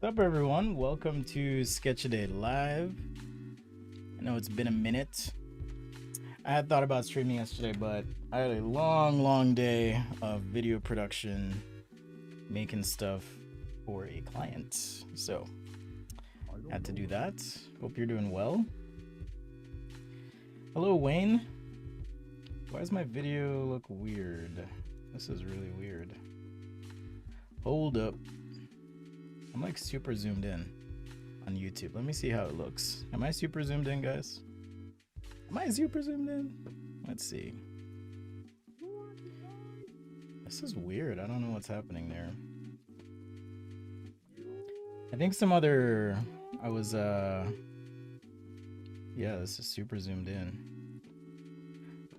What's up, everyone? Welcome to Sketch-A-Day Live. I know it's been a minute. I had thought about streaming yesterday, but I had a long day of video production, making stuff for a client. So, had to do that. Hope you're doing well. Hello, Wayne. Why does my video look weird? This is really weird. Hold up. I'm like super zoomed in on YouTube. Let me see how it looks. Am I super zoomed in, guys? Am I super zoomed in? Let's see. This is weird. I don't know what's happening there. I think some other... Yeah, this is super zoomed in.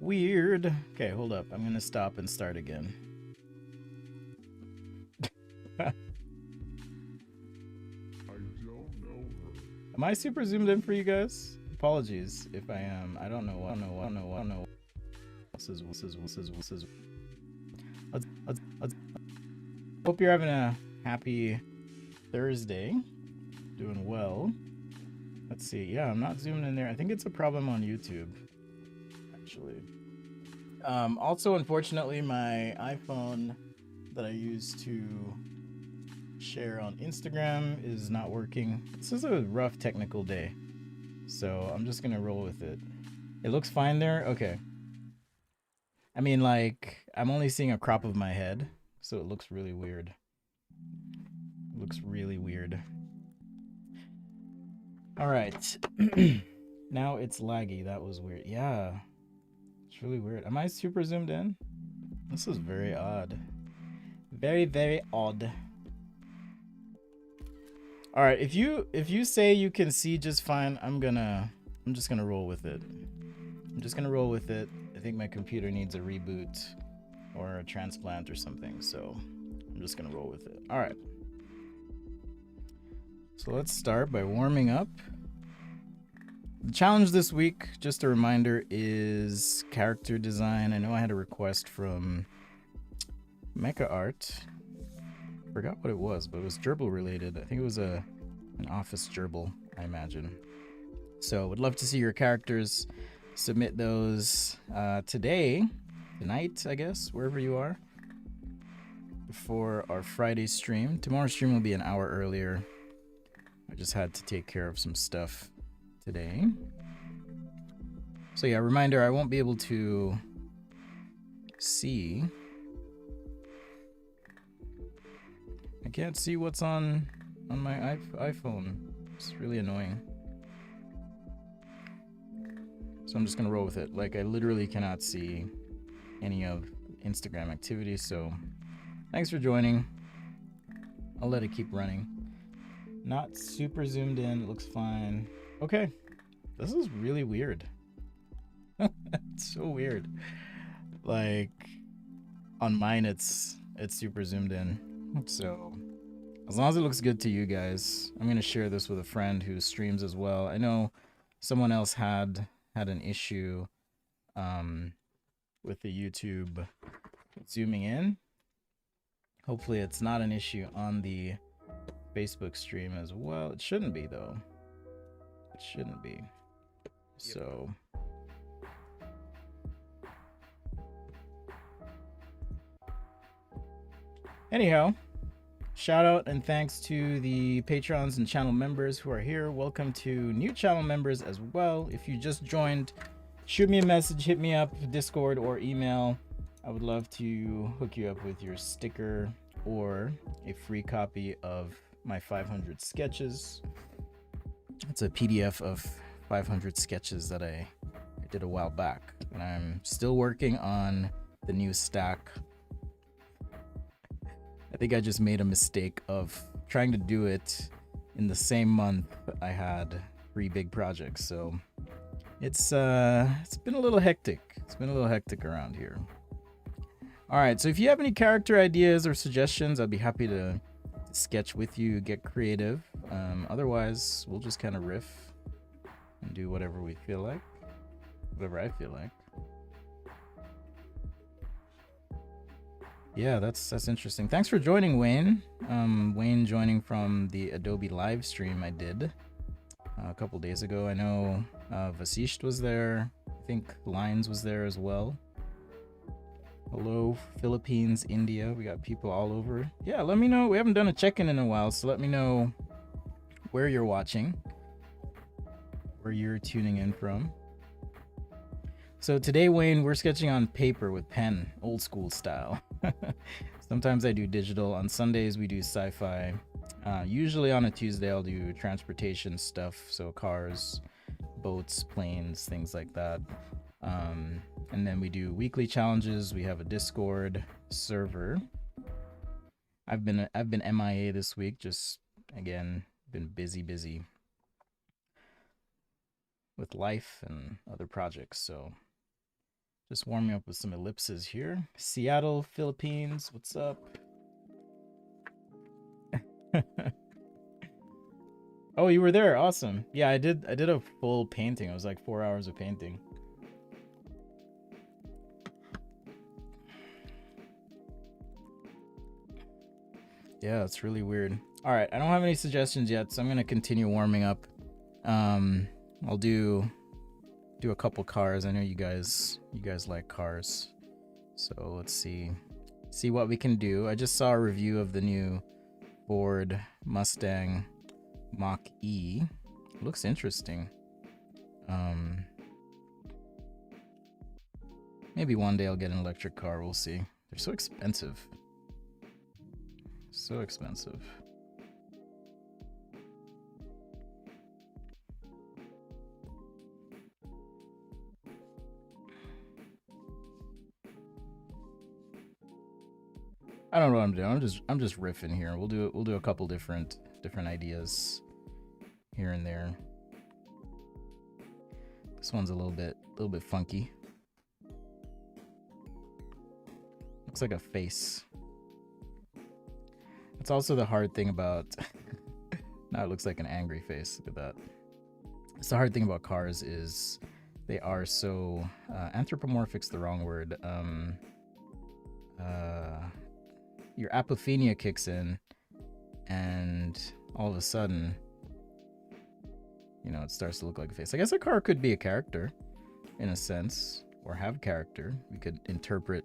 Weird. Okay, hold up. I'm gonna stop and start again. Am I super zoomed in for you guys? Apologies if I am. I don't know. This is. Let's hope you're having a happy Thursday. Doing well. Let's see. Yeah, I'm not zoomed in there. I think it's a problem on YouTube, actually. Also, unfortunately, my iPhone that I use to share on Instagram is not working. This is a rough technical day, so I'm just gonna roll with it. It looks fine there. Okay. I mean, like, I'm only seeing a crop of my head, so it looks really weird. It looks really weird. All right. Now it's laggy. That was weird. Yeah, it's really weird. Am I super zoomed in? This is very odd. Very odd. All right, if you say you can see just fine, I'm just gonna roll with it. I'm just gonna roll with it. I think my computer needs a reboot or a transplant or something, so I'm just gonna roll with it. All right. So let's start by warming up. The challenge this week, just a reminder, is character design. I know I had a request from Mecha Art. Forgot what it was, but it was gerbil related. I think it was an office gerbil, I imagine. So would love to see your characters. Submit those tonight, I guess, wherever you are, before our Friday stream. Tomorrow's stream will be an hour earlier. I just had to take care of some stuff today. So yeah, reminder, I won't be able to see. I can't see what's on my iPhone. It's really annoying. So I'm just gonna roll with it. Like, I literally cannot see any of Instagram activity, so thanks for joining. I'll let it keep running. Not super zoomed in, it looks fine. Okay, this is really weird. It's so weird. Like, on mine it's super zoomed in. So, as long as it looks good to you guys, I'm gonna share this with a friend who streams as well. I know someone else had an issue with the YouTube zooming in. Hopefully it's not an issue on the Facebook stream as well. It shouldn't be, though. It shouldn't be. So anyhow, shout out and thanks to the patrons and channel members who are here. Welcome to new channel members as well. If you just joined, shoot me a message, hit me up, Discord or email. I would love to hook you up with your sticker or a free copy of my 500 sketches. It's a PDF of 500 sketches that I did a while back, and I'm still working on the new stack. I think I just made a mistake of trying to do it in the same month I had 3 big projects, so it's been a little hectic. It's been a little hectic around here. All right, so if you have any character ideas or suggestions, I'd be happy to sketch with you, get creative. Otherwise, we'll just kind of riff and do whatever we feel like, whatever I feel like. Yeah, that's interesting. Thanks for joining, Wayne. Wayne joining from the Adobe live stream I did a couple days ago. I know Vasisht was there. I think Lines was there as well. Hello, Philippines, India. We got people all over. Yeah, let me know. We haven't done a check-in in a while, so let me know where you're watching, where you're tuning in from. So today, Wayne, we're sketching on paper with pen, old school style. Sometimes I do digital. On Sundays, we do sci-fi. Usually on a Tuesday, I'll do transportation stuff, so cars, boats, planes, things like that. And then we do weekly challenges. We have a Discord server. I've been MIA this week, just again been busy with life and other projects. So just warming up with some ellipses here. Seattle, Philippines, what's up? Oh, you were there. Awesome. Yeah, I did a full painting. It was like 4 hours of painting. Yeah, it's really weird. All right, I don't have any suggestions yet, so I'm gonna continue warming up. I'll do a couple cars. I know you guys like cars, so let's see what we can do. I just saw a review of the new Ford Mustang Mach-E. It looks interesting. Maybe one day I'll get an electric car. We'll see. They're so expensive. So expensive. I don't know what I'm doing. I'm just riffing here. We'll do a couple different ideas here and there. This one's a little bit funky. Looks like a face. It's also the hard thing about now it looks like an angry face. Look at that. It's the hard thing about cars is they are so anthropomorphic's the wrong word. Your apophenia kicks in, and all of a sudden, you know, it starts to look like a face. I guess a car could be a character, in a sense, or have character. We could interpret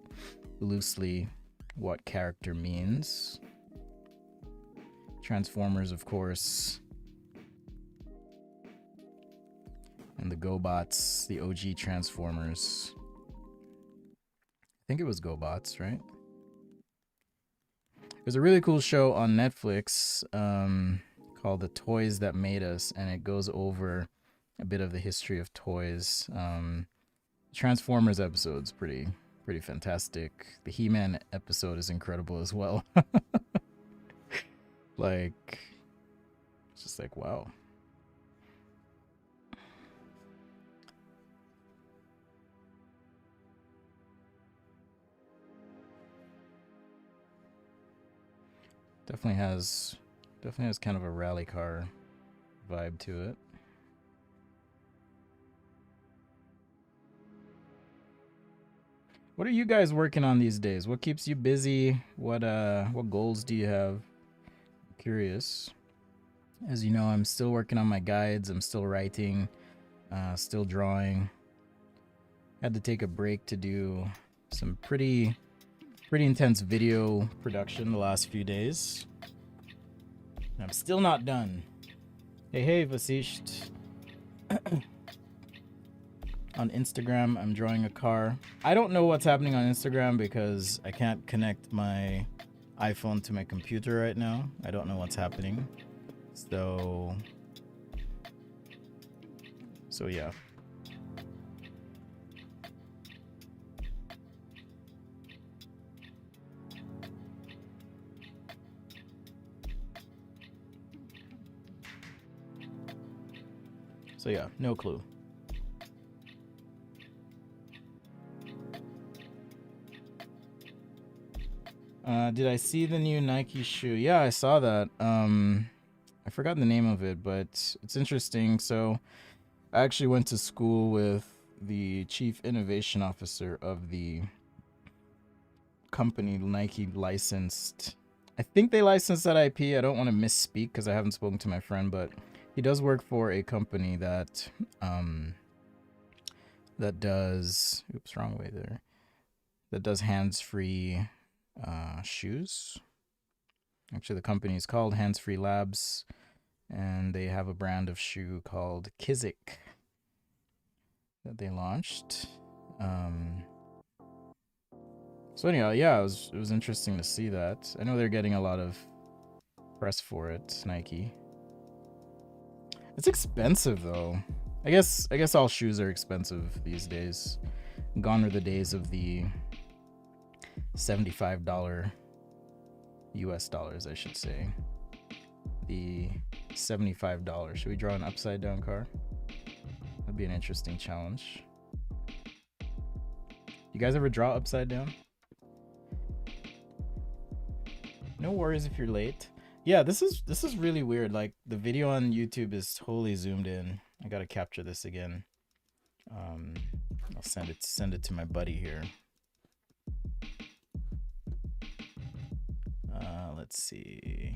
loosely what character means. Transformers, of course, and the GoBots, the OG Transformers. I think it was GoBots, right? There's a really cool show on Netflix called The Toys That Made Us, and it goes over a bit of the history of toys. Transformers episode's pretty fantastic. The He-Man episode is incredible as well. Like, it's just like, wow. Definitely has kind of a rally car vibe to it. What are you guys working on these days? What keeps you busy? What goals do you have? I'm curious. As you know, I'm still working on my guides. I'm still writing, still drawing. Had to take a break to do some pretty intense video production the last few days. I'm still not done. Hey, Vasisht. On Instagram, I'm drawing a car. I don't know what's happening on Instagram because I can't connect my iPhone to my computer right now. I don't know what's happening. So yeah. So yeah, no clue. Did I see the new Nike shoe? Yeah, I saw that. I forgot the name of it, but it's interesting. So I actually went to school with the chief innovation officer of the company Nike licensed. I think they licensed that IP. I don't want to misspeak because I haven't spoken to my friend, but he does work for a company that that does, oops, wrong way there, that does hands-free shoes. Actually, the company is called Hands-Free Labs, and they have a brand of shoe called Kizik that they launched. So anyhow, yeah, it was interesting to see that. I know they're getting a lot of press for it, Nike. It's expensive though. I guess all shoes are expensive these days. Gone are the days of the $75 US dollars, I should say. The $75. Should we draw an upside down car? That'd be an interesting challenge. You guys ever draw upside down? No worries if you're late. Yeah, this is really weird. Like the video on YouTube is totally zoomed in. I gotta capture this again. I'll send it to my buddy here. Let's see.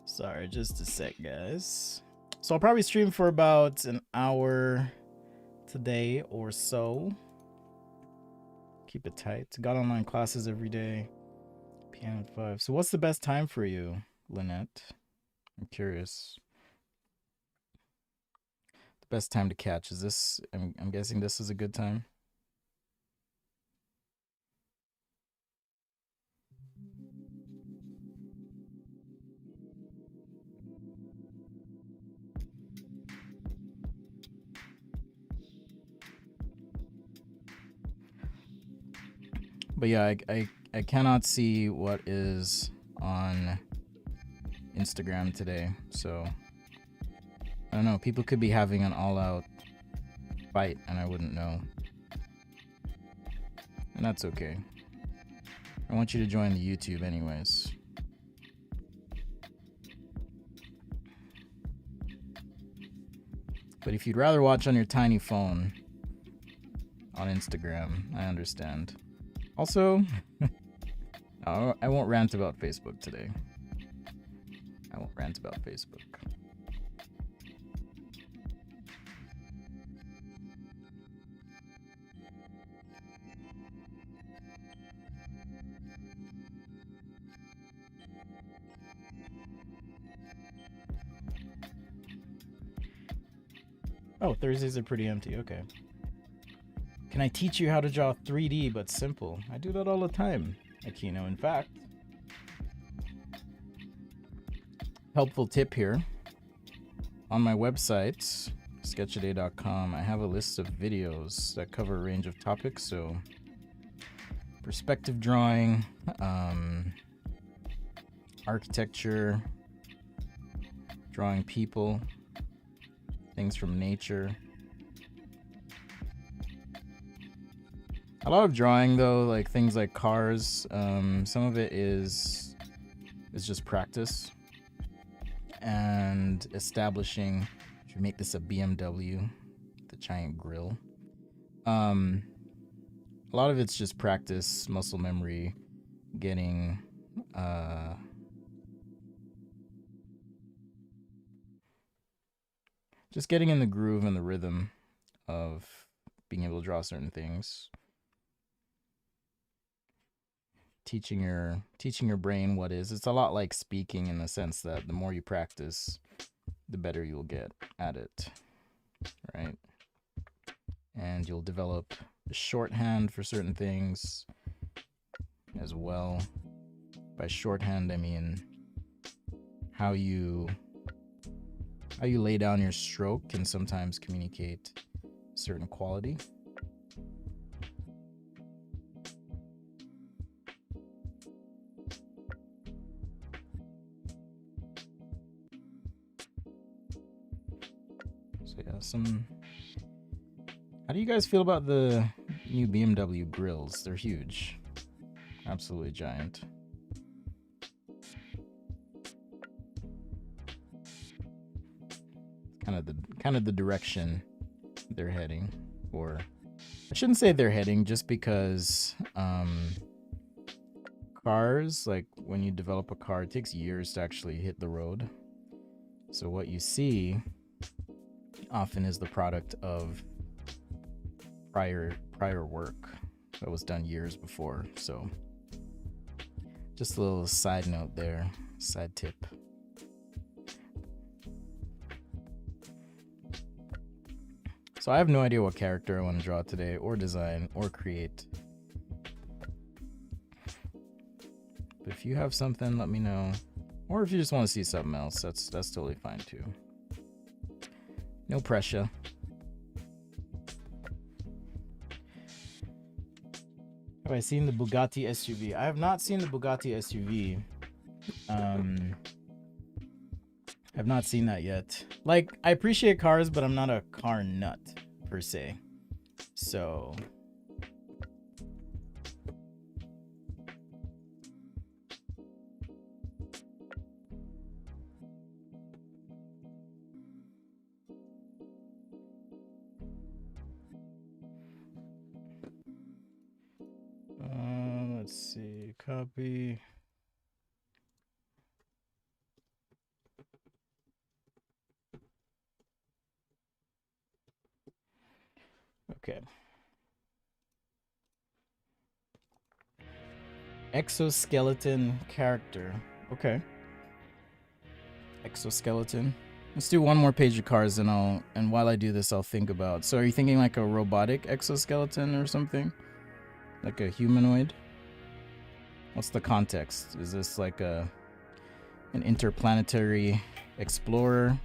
Sorry, just a sec, guys. So I'll probably stream for about an hour today or so. Keep it tight. Got online classes every day. PM at 5. So what's the best time for you, Lynette? I'm curious. The best time to catch is this. I'm guessing this is a good time. But yeah, I cannot see what is on Instagram today, so I don't know. People could be having an all-out fight and I wouldn't know. And that's okay. I want you to join the YouTube anyways. But if you'd rather watch on your tiny phone on Instagram, I understand. Also, I won't rant about Facebook today. I won't rant about Facebook. Oh, Thursdays are pretty empty. Okay. Can I teach you how to draw 3D but simple? I do that all the time, Aquino. In fact, helpful tip here. On my website, sketchaday.com, I have a list of videos that cover a range of topics. So, perspective drawing, architecture, drawing people, things from nature. A lot of drawing though, like things like cars, some of it is just practice and establishing, should make this a BMW, the giant grill. A lot of it's just practice, muscle memory, getting just getting in the groove and the rhythm of being able to draw certain things. Teaching your brain what is. It's a lot like speaking in the sense that the more you practice, the better you'll get at it, right? And you'll develop a shorthand for certain things as well. By shorthand, I mean how you lay down your stroke can sometimes communicate a certain quality. So yeah, how do you guys feel about the New BMW grills. They're huge. Absolutely giant. Kind of the direction they're heading. Or I shouldn't say they're heading, just because cars, like when you develop a car, it takes years to actually hit the road. So what you see often is the product of prior work that was done years before. So just a little side note there, side tip. So I have no idea what character I want to draw today, or design, or create. But if you have something, let me know. Or if you just want to see something else, that's totally fine too. No pressure. Have I seen the Bugatti SUV? I have not seen the Bugatti SUV. I've not seen that yet. Like, I appreciate cars, but I'm not a car nut, per se. So... let's see, copy. Okay. Exoskeleton character. Okay. Exoskeleton. Let's do one more page of cars, and while I do this, I'll think about. So, are you thinking like a robotic exoskeleton or something? Like a humanoid? What's the context? Is this like an interplanetary explorer?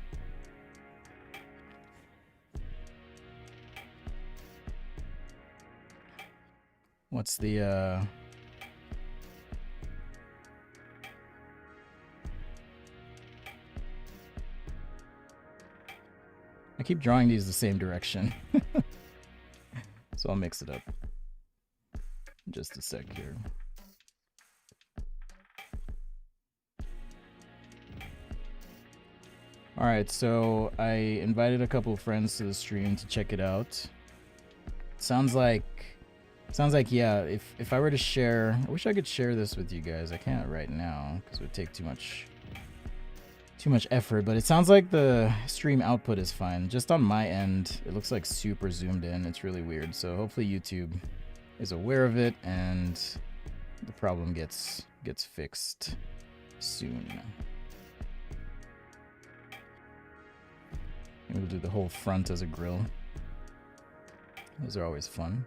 What's the I keep drawing these the same direction. So I'll mix it up. Just a sec here. Alright, so I invited a couple of friends to the stream to check it out. Sounds like yeah, if I were to share, I wish I could share this with you guys. I can't right now because it would take too much effort, but it sounds like the stream output is fine. Just on my end, it looks like super zoomed in. It's really weird. So hopefully YouTube is aware of it and the problem gets fixed soon. Maybe we'll do the whole front as a grill. Those are always fun.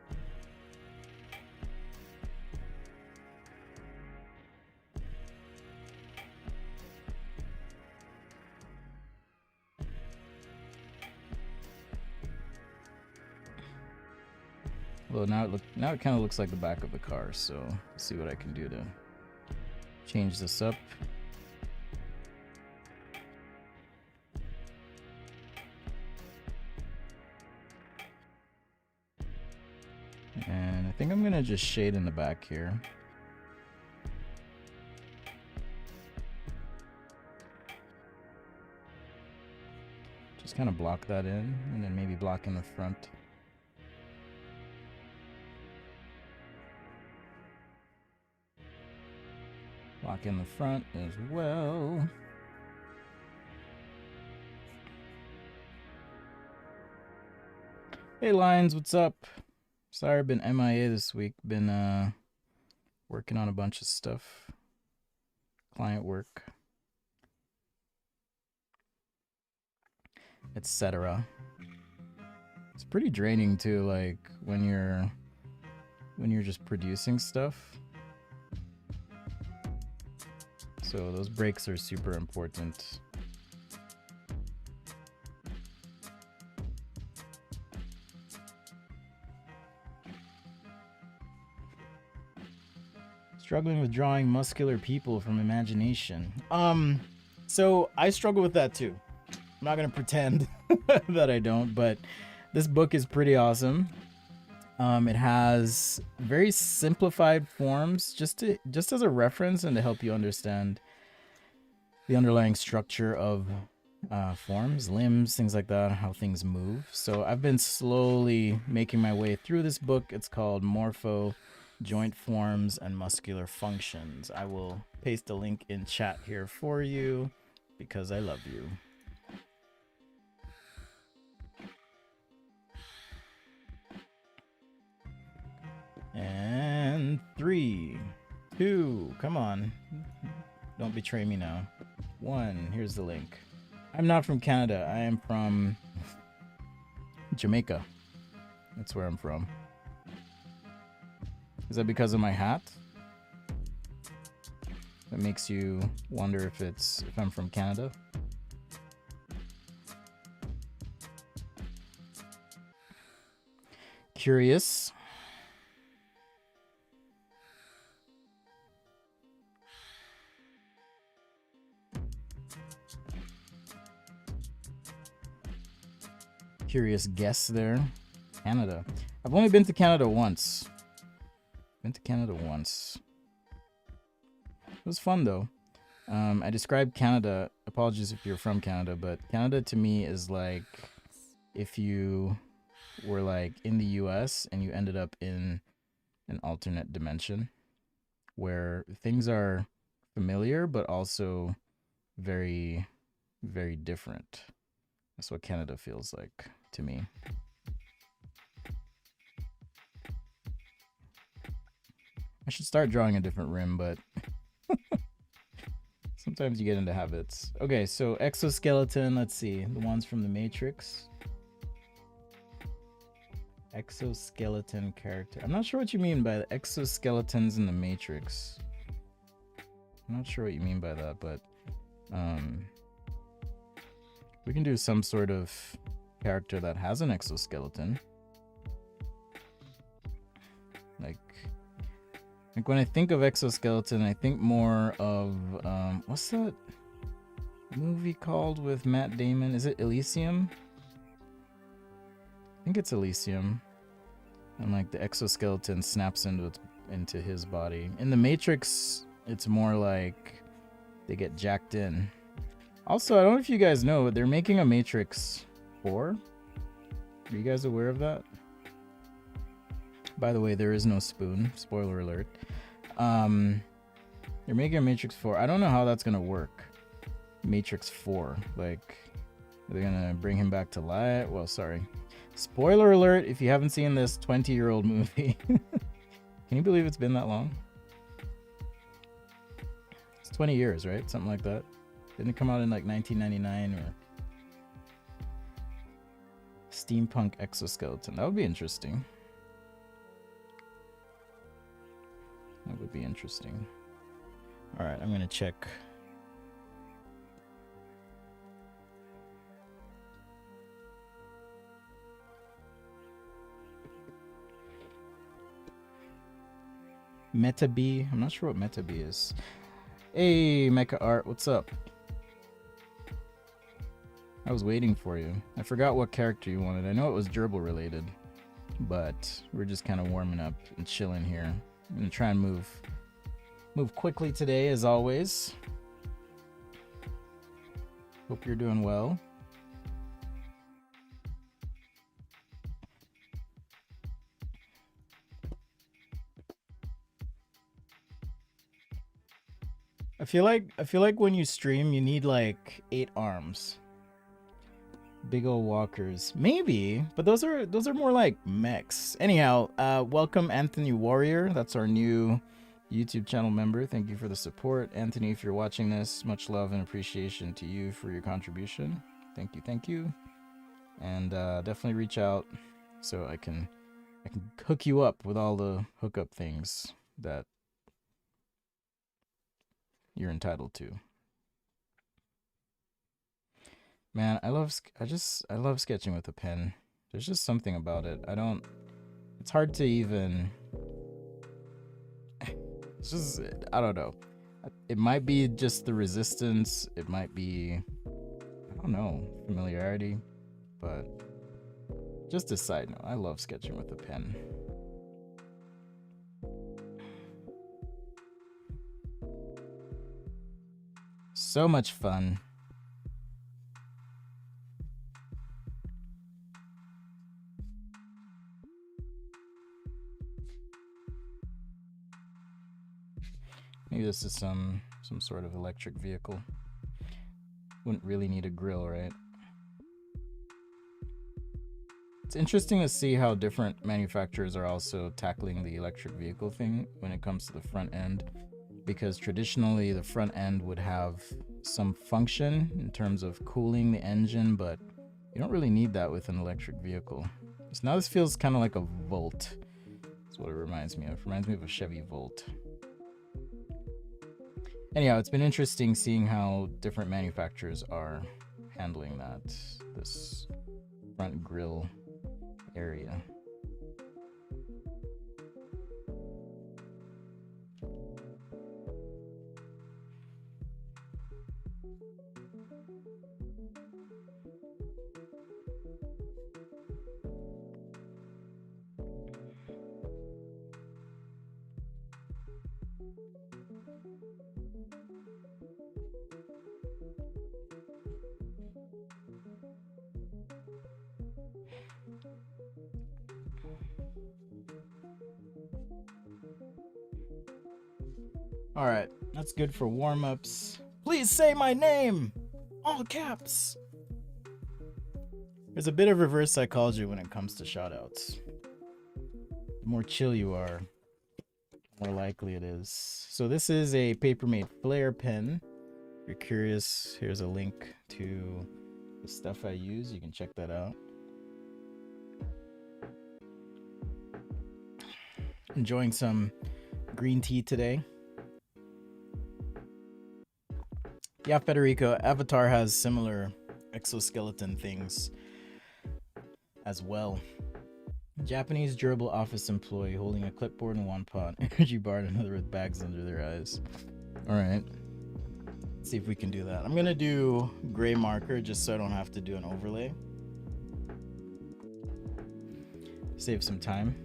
Well, now it kind of looks like the back of the car, so let's see what I can do to change this up. And I think I'm gonna just shade in the back here. Just kind of block that in, and then maybe block in the front. Block in the front as well. Hey Lions, what's up? Sorry I've been MIA this week. Been working on a bunch of stuff. Client work. Etc. It's pretty draining too, like when you're just producing stuff. So those breaks are super important. Struggling with drawing muscular people from imagination. So I struggle with that too. I'm not gonna pretend that I don't, but this book is pretty awesome. It has very simplified forms, just as a reference and to help you understand the underlying structure of forms, limbs, things like that, how things move. So I've been slowly making my way through this book. It's called Morpho, Joint Forms and Muscular Functions. I will paste a link in chat here for you because I love you. And 3, 2, come on. Don't betray me now. 1, here's the link. I'm not from Canada. I am from Jamaica. That's where I'm from. Is that because of my hat? That makes you wonder if I'm from Canada? Curious. Curious guess there. Canada. I've only been to Canada once. It was fun though. I described Canada, apologies if you're from Canada, but Canada to me is like if you were like in the US and you ended up in an alternate dimension where things are familiar but also very, very different. That's what Canada feels like to me. I should start drawing a different rim, but sometimes you get into habits. Okay, so exoskeleton, let's see. The ones from the Matrix. Exoskeleton character. I'm not sure what you mean by the exoskeletons in the Matrix. I'm not sure what you mean by that, but we can do some sort of character that has an exoskeleton. Like when I think of exoskeleton, I think more of what's that movie called with Matt Damon? Is it Elysium? I think it's Elysium. And like the exoskeleton snaps into his body. In the Matrix, it's more like they get jacked in. Also, I don't know if you guys know, but they're making a Matrix 4. Are you guys aware of that? By the way, there is no spoon. Spoiler alert. They're making a Matrix 4. I don't know how that's gonna work. Matrix 4. Like, are they gonna bring him back to life? Well, sorry. Spoiler alert if you haven't seen this 20-year-old movie. Can you believe it's been that long? It's 20 years, right? Something like that. Didn't it come out in like 1999 or... Steampunk exoskeleton. That would be interesting. That would be interesting. All right, I'm gonna check. MetaB. I'm not sure what MetaB is. Hey, Mecha Art, what's up? I was waiting for you. I forgot what character you wanted. I know it was gerbil related, but we're just kind of warming up and chilling here. I'm gonna try and move quickly today, as always. Hope you're doing well. I feel like when you stream, you need like 8 arms. Big old walkers, maybe, but those are more like mechs. Anyhow, welcome Anthony Warrior. That's our new YouTube channel member. Thank you for the support, Anthony. If you're watching this, much love and appreciation to you for your contribution. Thank you, and definitely reach out so I can hook you up with all the hookup things that you're entitled to. Man, I love sketching with a pen. There's just something about it. It's hard to even, it's just, I don't know. It might be just the resistance. It might be, I don't know, familiarity. But just a side note, I love sketching with a pen. So much fun. Maybe this is some sort of electric vehicle. Wouldn't really need a grill, right? It's interesting to see how different manufacturers are also tackling the electric vehicle thing when it comes to the front end, because traditionally the front end would have some function in terms of cooling the engine, but you don't really need that with an electric vehicle. So now this feels kind of like a Volt. That's what it reminds me of. It reminds me of a Chevy Volt. Anyhow, it's been interesting seeing how different manufacturers are handling this front grille area. All right, that's good for warm-ups. Please say my name! All caps! There's a bit of reverse psychology when it comes to shoutouts. The more chill you are, the more likely it is. So this is a Papermate Flare pen. If you're curious, here's a link to the stuff I use. You can check that out. Enjoying some green tea today. Yeah, Federico, Avatar has similar exoskeleton things as well. Japanese gerbil office employee holding a clipboard and one pot, energy bar, and another with bags under their eyes. All right, let's see if we can do that. I'm gonna do gray marker just so I don't have to do an overlay. Save some time.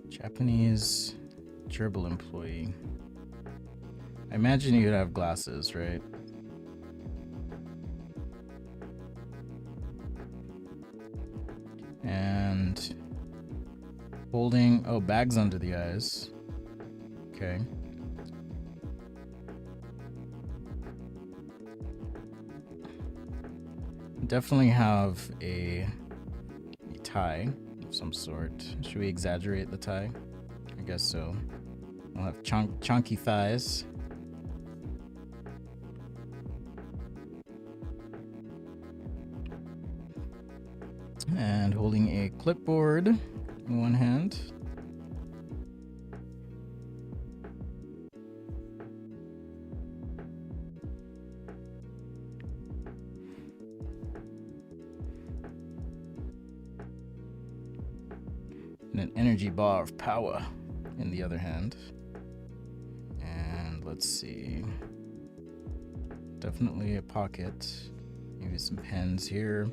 Japanese gerbil employee. I imagine you'd have glasses, right? And holding, bags under the eyes. Okay. Definitely have a tie of some sort. Should we exaggerate the tie? I guess so. I'll have chunky thighs. And holding a clipboard in one hand. And an energy bar of power in the other hand. And let's see. Definitely a pocket. Maybe some pens here.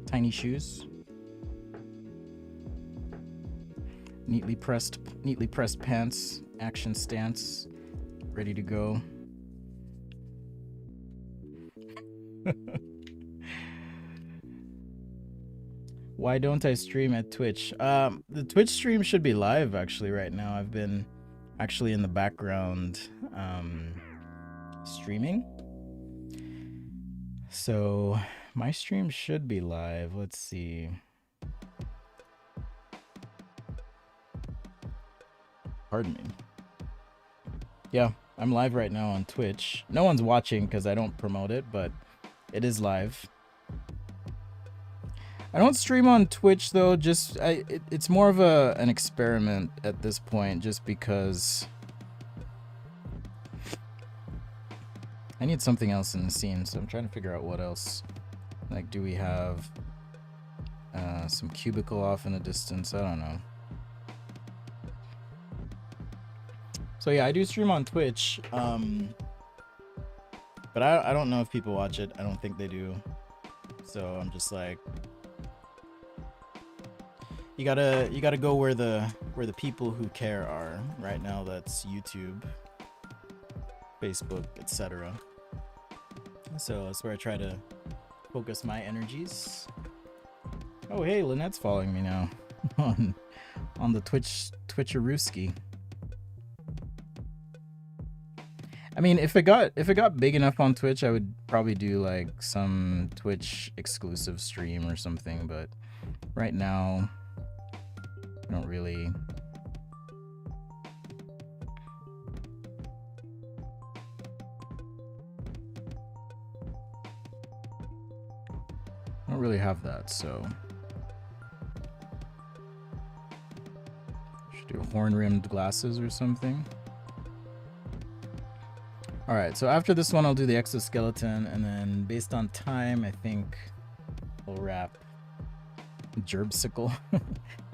Tiny shoes. Neatly pressed pants. Action stance. Ready to go. Why don't I stream at Twitch? The Twitch stream should be live actually right now. I've been actually in the background streaming. So my stream should be live. Let's see. Pardon me. Yeah, I'm live right now on Twitch. No one's watching because I don't promote it, but it is live. I don't stream on Twitch though, just it's more of an experiment at this point, just because I need something else in the scene, so I'm trying to figure out what else. Like, do we have some cubicle off in the distance? I don't know. So yeah, I do stream on Twitch. But I don't know if people watch it. I don't think they do. So I'm just like, you gotta go where the people who care are. Right now that's YouTube, Facebook, etc. So that's where I try to focus my energies. Oh hey, Lynette's following me now on the Twitcherooski. I mean, if it got big enough on Twitch, I would probably do like some Twitch exclusive stream or something, but right now I don't really have that, so should do horn-rimmed glasses or something. All right, so after this one, I'll do the exoskeleton, and then based on time, I think we'll wrap gerbsicle. I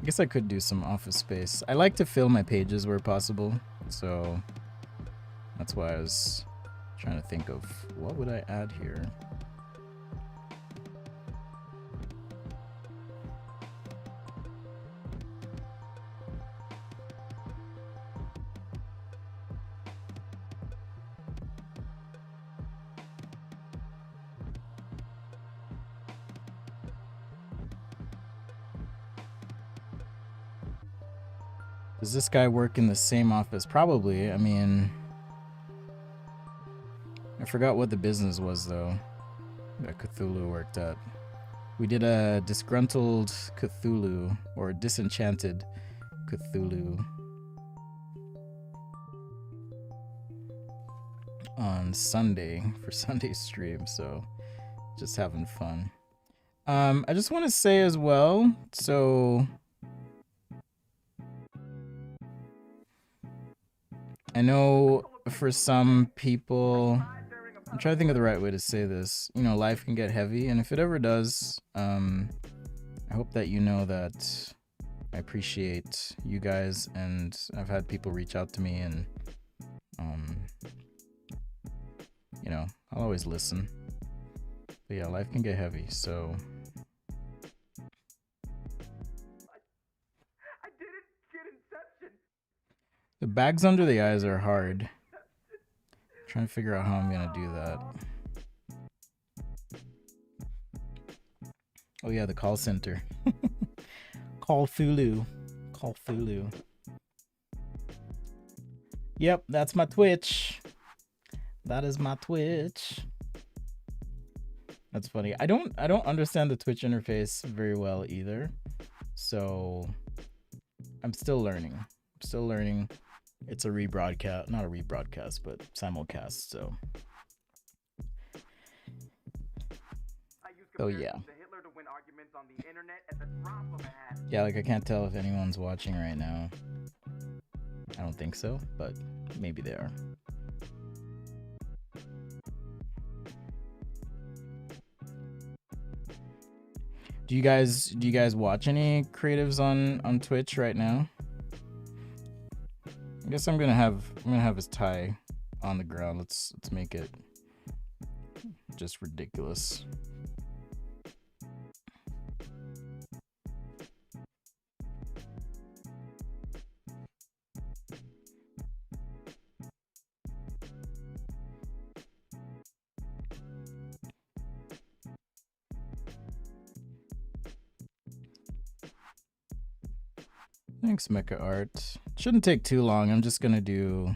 guess I could do some Office Space. I like to fill my pages where possible, so that's why I was trying to think of what would I add here. Does this guy work in the same office? Probably. I mean, I forgot what the business was, though, that Cthulhu worked at. We did a disgruntled Cthulhu, or disenchanted Cthulhu, on Sunday for Sunday stream, so just having fun. I just want to say as well, so I know for some people, I'm trying to think of the right way to say this, you know, life can get heavy, and if it ever does, I hope that you know that I appreciate you guys, and I've had people reach out to me, and you know, I'll always listen. But yeah, life can get heavy, so the bags under the eyes are hard. I'm trying to figure out how I'm gonna do that. Oh yeah, the call center. Call Thulu. Call Thulu. Yep, that's my Twitch. That is my Twitch. That's funny. I don't understand the Twitch interface very well either. So I'm still learning. It's a rebroadcast, not a rebroadcast, but simulcast, so. Oh yeah. Yeah, like I can't tell if anyone's watching right now. I don't think so, but maybe they are. Do you guys watch any creatives on Twitch right now? I guess I'm gonna have his tie on the ground. Let's make it just ridiculous. Thanks, Mecha Art. Shouldn't take too long. I'm just gonna do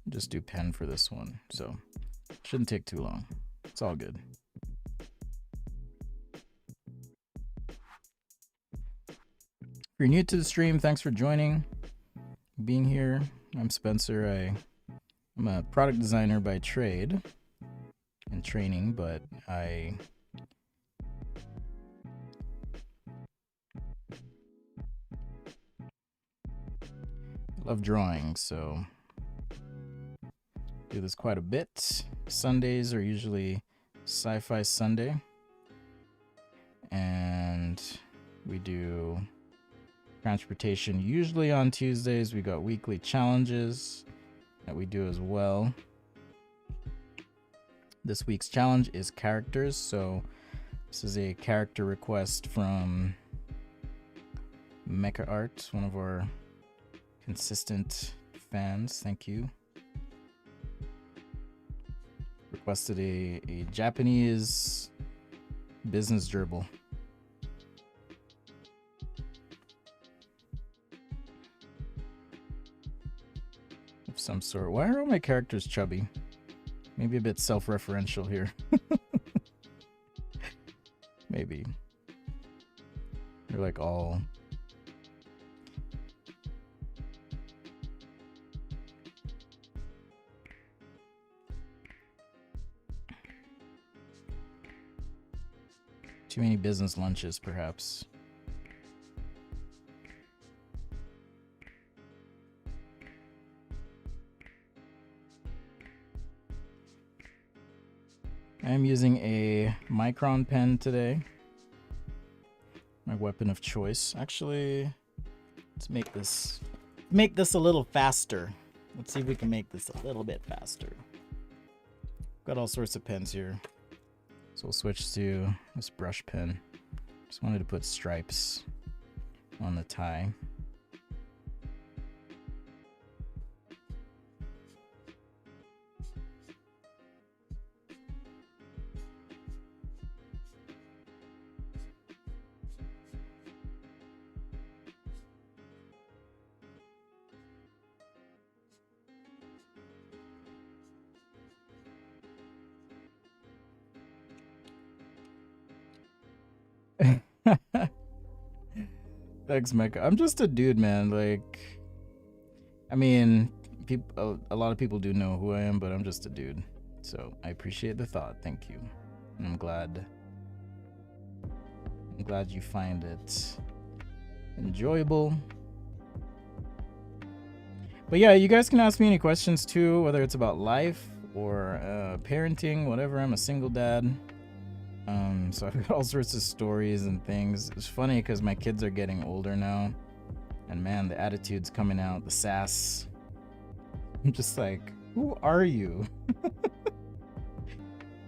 just do pen for this one, so shouldn't take too long. It's all good. If you're new to the stream, thanks for joining, being here. I'm Spencer. I'm a product designer by trade and training, but I love drawing, so do this quite a bit. Sundays are usually Sci-fi Sunday, and we do transportation usually on Tuesdays. We got weekly challenges, that we do as well. This week's challenge is characters, so this is a character request from Mecha Art, one of our consistent fans. Thank you. Requested a Japanese business gerbil of some sort. Why are all my characters chubby? Maybe a bit self-referential here. Maybe. They're like all... Too many business lunches, perhaps. I'm using a Micron pen today. My weapon of choice. Actually, let's make this a little faster. Let's see if we can make this a little bit faster. Got all sorts of pens here. So we'll switch to this brush pen. Just wanted to put stripes on the tie. Thanks, Mecca. I'm just a dude, man. Like, I mean, a lot of people do know who I am, but I'm just a dude. So I appreciate the thought. Thank you. And I'm glad you find it enjoyable. But yeah, you guys can ask me any questions too, whether it's about life or parenting, whatever. I'm a single dad. So I've got all sorts of stories and things. It's funny because my kids are getting older now, and man, the attitude's coming out, the sass. I'm just like, who are you?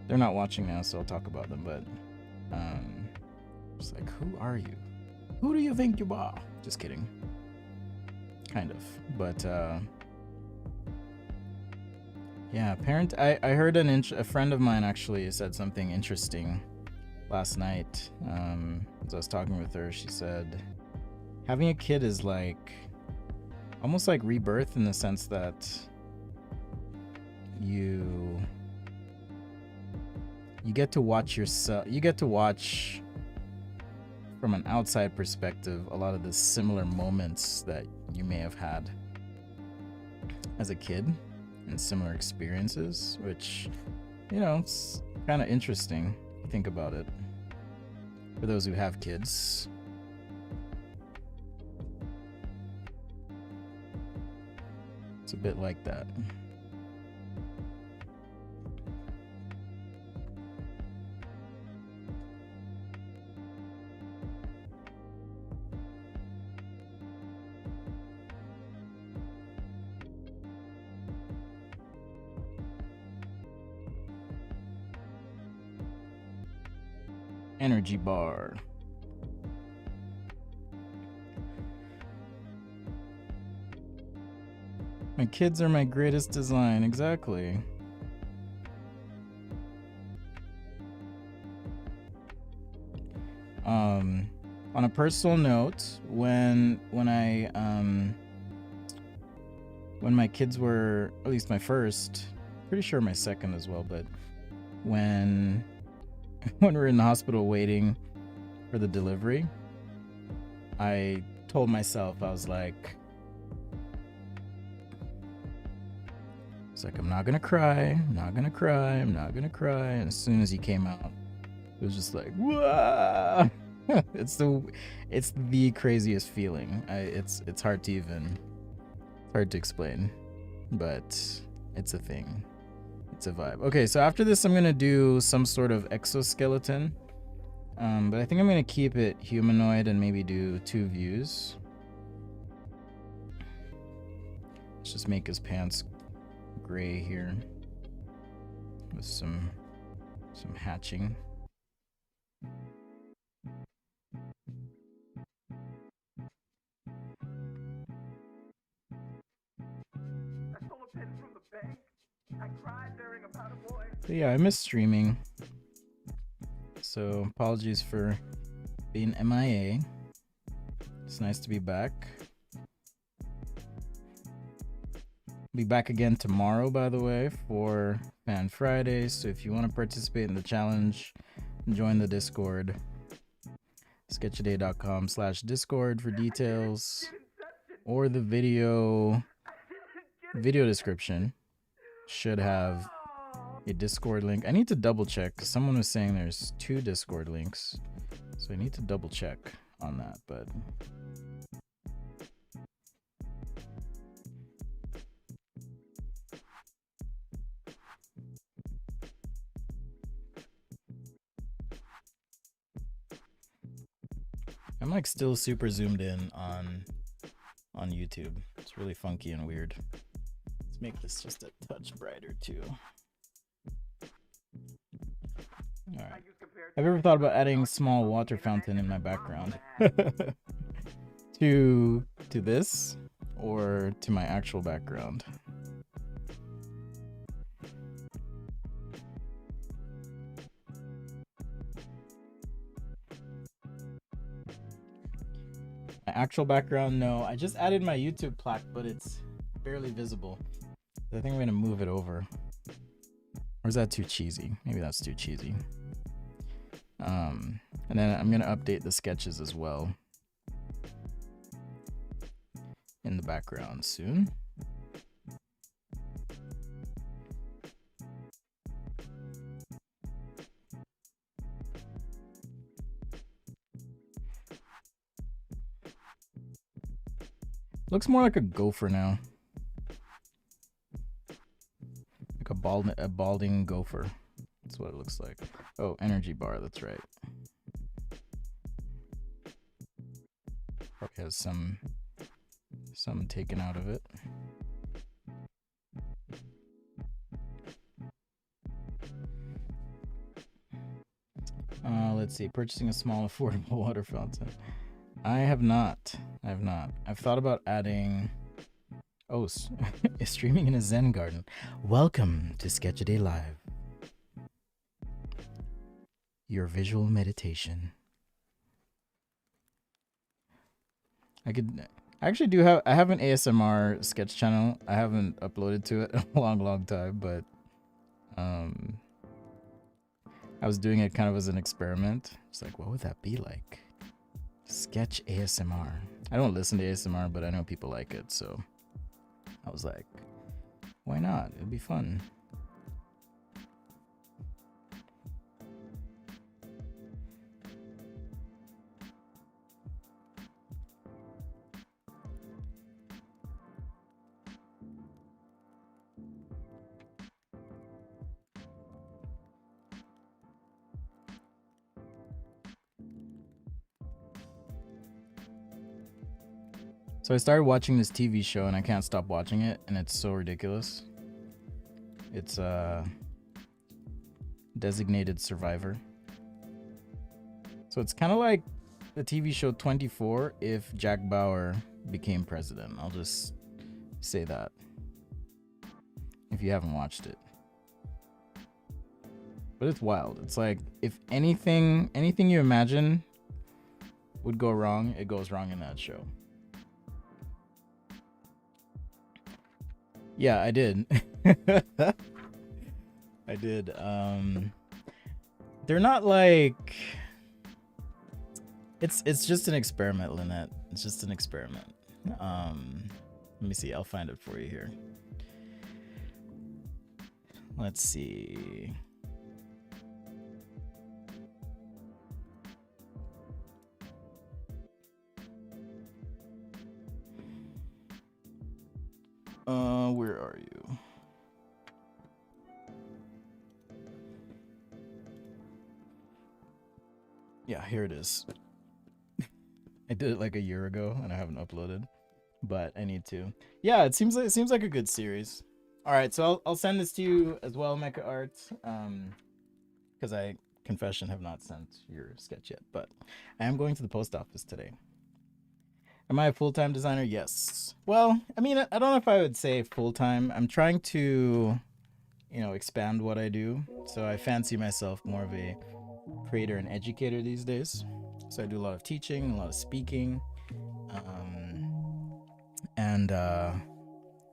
They're not watching now, so I'll talk about them, but just like, who are you? Who do you think you are? Just kidding. Kind of. But yeah, I heard a friend of mine actually said something interesting last night. As I was talking with her, she said having a kid is like almost like rebirth, in the sense that you get to watch yourself, you get to watch from an outside perspective a lot of the similar moments that you may have had as a kid and similar experiences, which, you know, it's kind of interesting if you think about it. For those who have kids, it's a bit like that. Energy bar. My kids are my greatest design. Exactly. On a personal note, when my kids were, at least my first, pretty sure my second as well, but when we're in the hospital waiting for the delivery, I told myself, I was like, I'm not gonna cry, I'm not gonna cry, I'm not gonna cry. And as soon as he came out, it was just like, whoa! It's the craziest feeling. It's hard to explain, but it's a thing. It's a vibe. Okay, so after this, I'm gonna do some sort of exoskeleton, but I think I'm gonna keep it humanoid and maybe do 2 views. Let's just make his pants gray here with some hatching. But yeah, I miss streaming. So apologies for being MIA. It's nice to be back. Be back again tomorrow, by the way, for Fan Friday. So if you want to participate in the challenge, join the Discord. Sketchaday.com/Discord for details, or the video description should have a Discord link. I need to double check because someone was saying there's 2 Discord links, so I need to double check on that. But I'm like still super zoomed in on YouTube. It's really funky and weird. Let's make this just a touch brighter too. All right. Have you ever thought about adding a small water fountain in my background? to this or to my actual background? My actual background, no. I just added my YouTube plaque, but it's barely visible. I think I'm gonna move it over. Or is that too cheesy? Maybe that's too cheesy. And then I'm gonna update the sketches as well in the background soon. Looks more like a gopher now. Like a balding gopher. That's what it looks like. Oh, energy bar, that's right. Probably has some taken out of it. Let's see. Purchasing a small, affordable water fountain. I have not. I've thought about adding... Oh, streaming in a Zen garden. Welcome to Sketchaday Live. Your visual meditation. I actually have an ASMR sketch channel. I haven't uploaded to it in a long time, but I was doing it kind of as an experiment. It's like, what would that be like? Sketch ASMR. I don't listen to ASMR, but I know people like it, so I was like, why not? It'd be fun. So I started watching this TV show and I can't stop watching it, and it's so ridiculous. It's Designated Survivor. So it's kind of like the TV show 24 if Jack Bauer became president. I'll just say that. If you haven't watched it. But it's wild. It's like if anything you imagine would go wrong, it goes wrong in that show. Yeah, I did. I did. They're not like... It's just an experiment, Lynette. It's just an experiment. Let me see. I'll find it for you here. Let's see. Where are you? Yeah, here it is. I did it like a year ago and I haven't uploaded, but I need to. Yeah, it seems like a good series. All right, so I'll send this to you as well, Mecha Art. Because I confession have not sent your sketch yet, but I am going to the post office today. Am I a full-time designer? Yes. Well, I mean, I don't know if I would say full-time. I'm trying to, expand what I do. So I fancy myself more of a creator and educator these days. So I do a lot of teaching, a lot of speaking. And all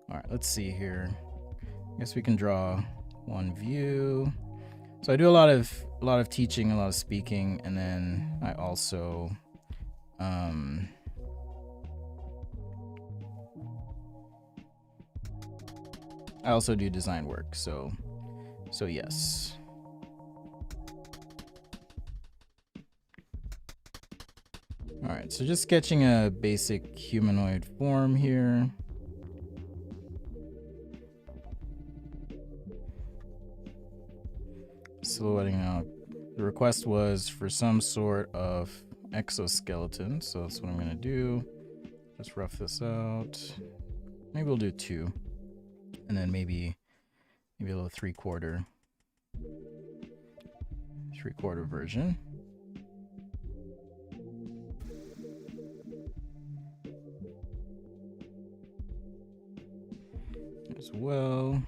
right, let's see here. I guess we can draw one view. So I do a lot of teaching, a lot of speaking, and then I also do design work. So yes. All right, so just sketching a basic humanoid form here. Silhouetting out. The request was for some sort of exoskeleton, so that's what I'm gonna do. Just rough this out. Maybe we'll do 2, and then maybe a little 3/4 version. As well.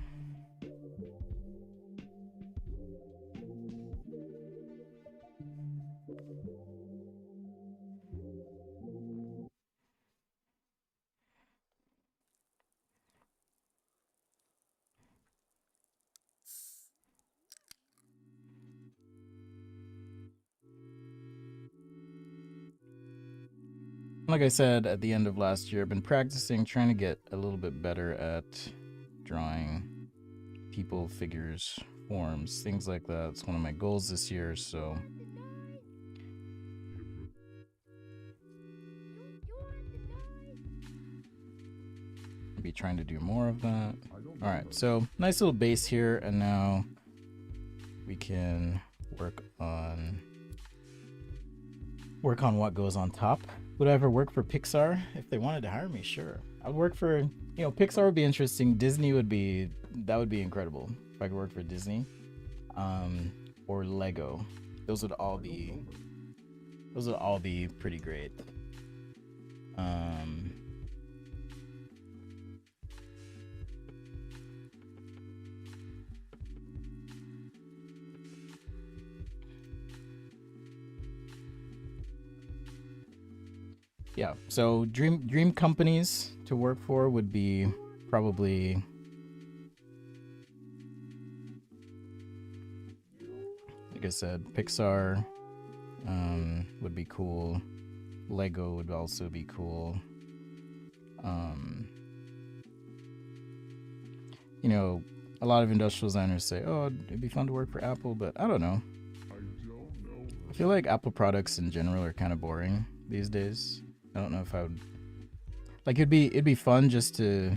Like I said at the end of last year, I've been practicing, trying to get a little bit better at drawing people, figures, forms, things like that. It's one of my goals this year, so I'll be trying to do more of that. All right, so nice little base here, and now we can work on what goes on top. Would I ever work for Pixar? If they wanted to hire me, sure. I'd work for, Pixar would be interesting. Disney would be incredible if I could work for Disney. Or Lego. Those would all be pretty great. Yeah, so dream companies to work for would be probably like I said, Pixar would be cool. Lego would also be cool. A lot of industrial designers say, "Oh, it'd be fun to work for Apple," but I don't know. I feel like Apple products in general are kind of boring these days. I don't know if I would like. It'd be fun just to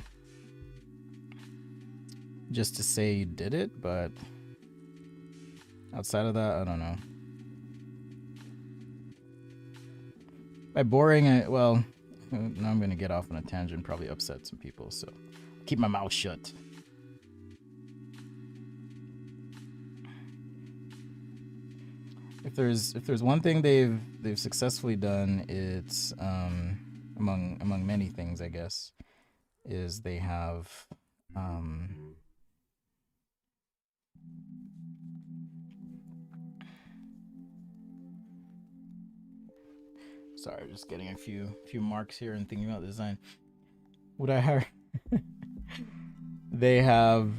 say you did it, but outside of that, I don't know. By boring, now I'm gonna get off on a tangent, probably upset some people, so keep my mouth shut. If there's one thing they've successfully done, it's among many things, I guess, is they have sorry, just getting a few marks here and thinking about the design. Would I hire? They have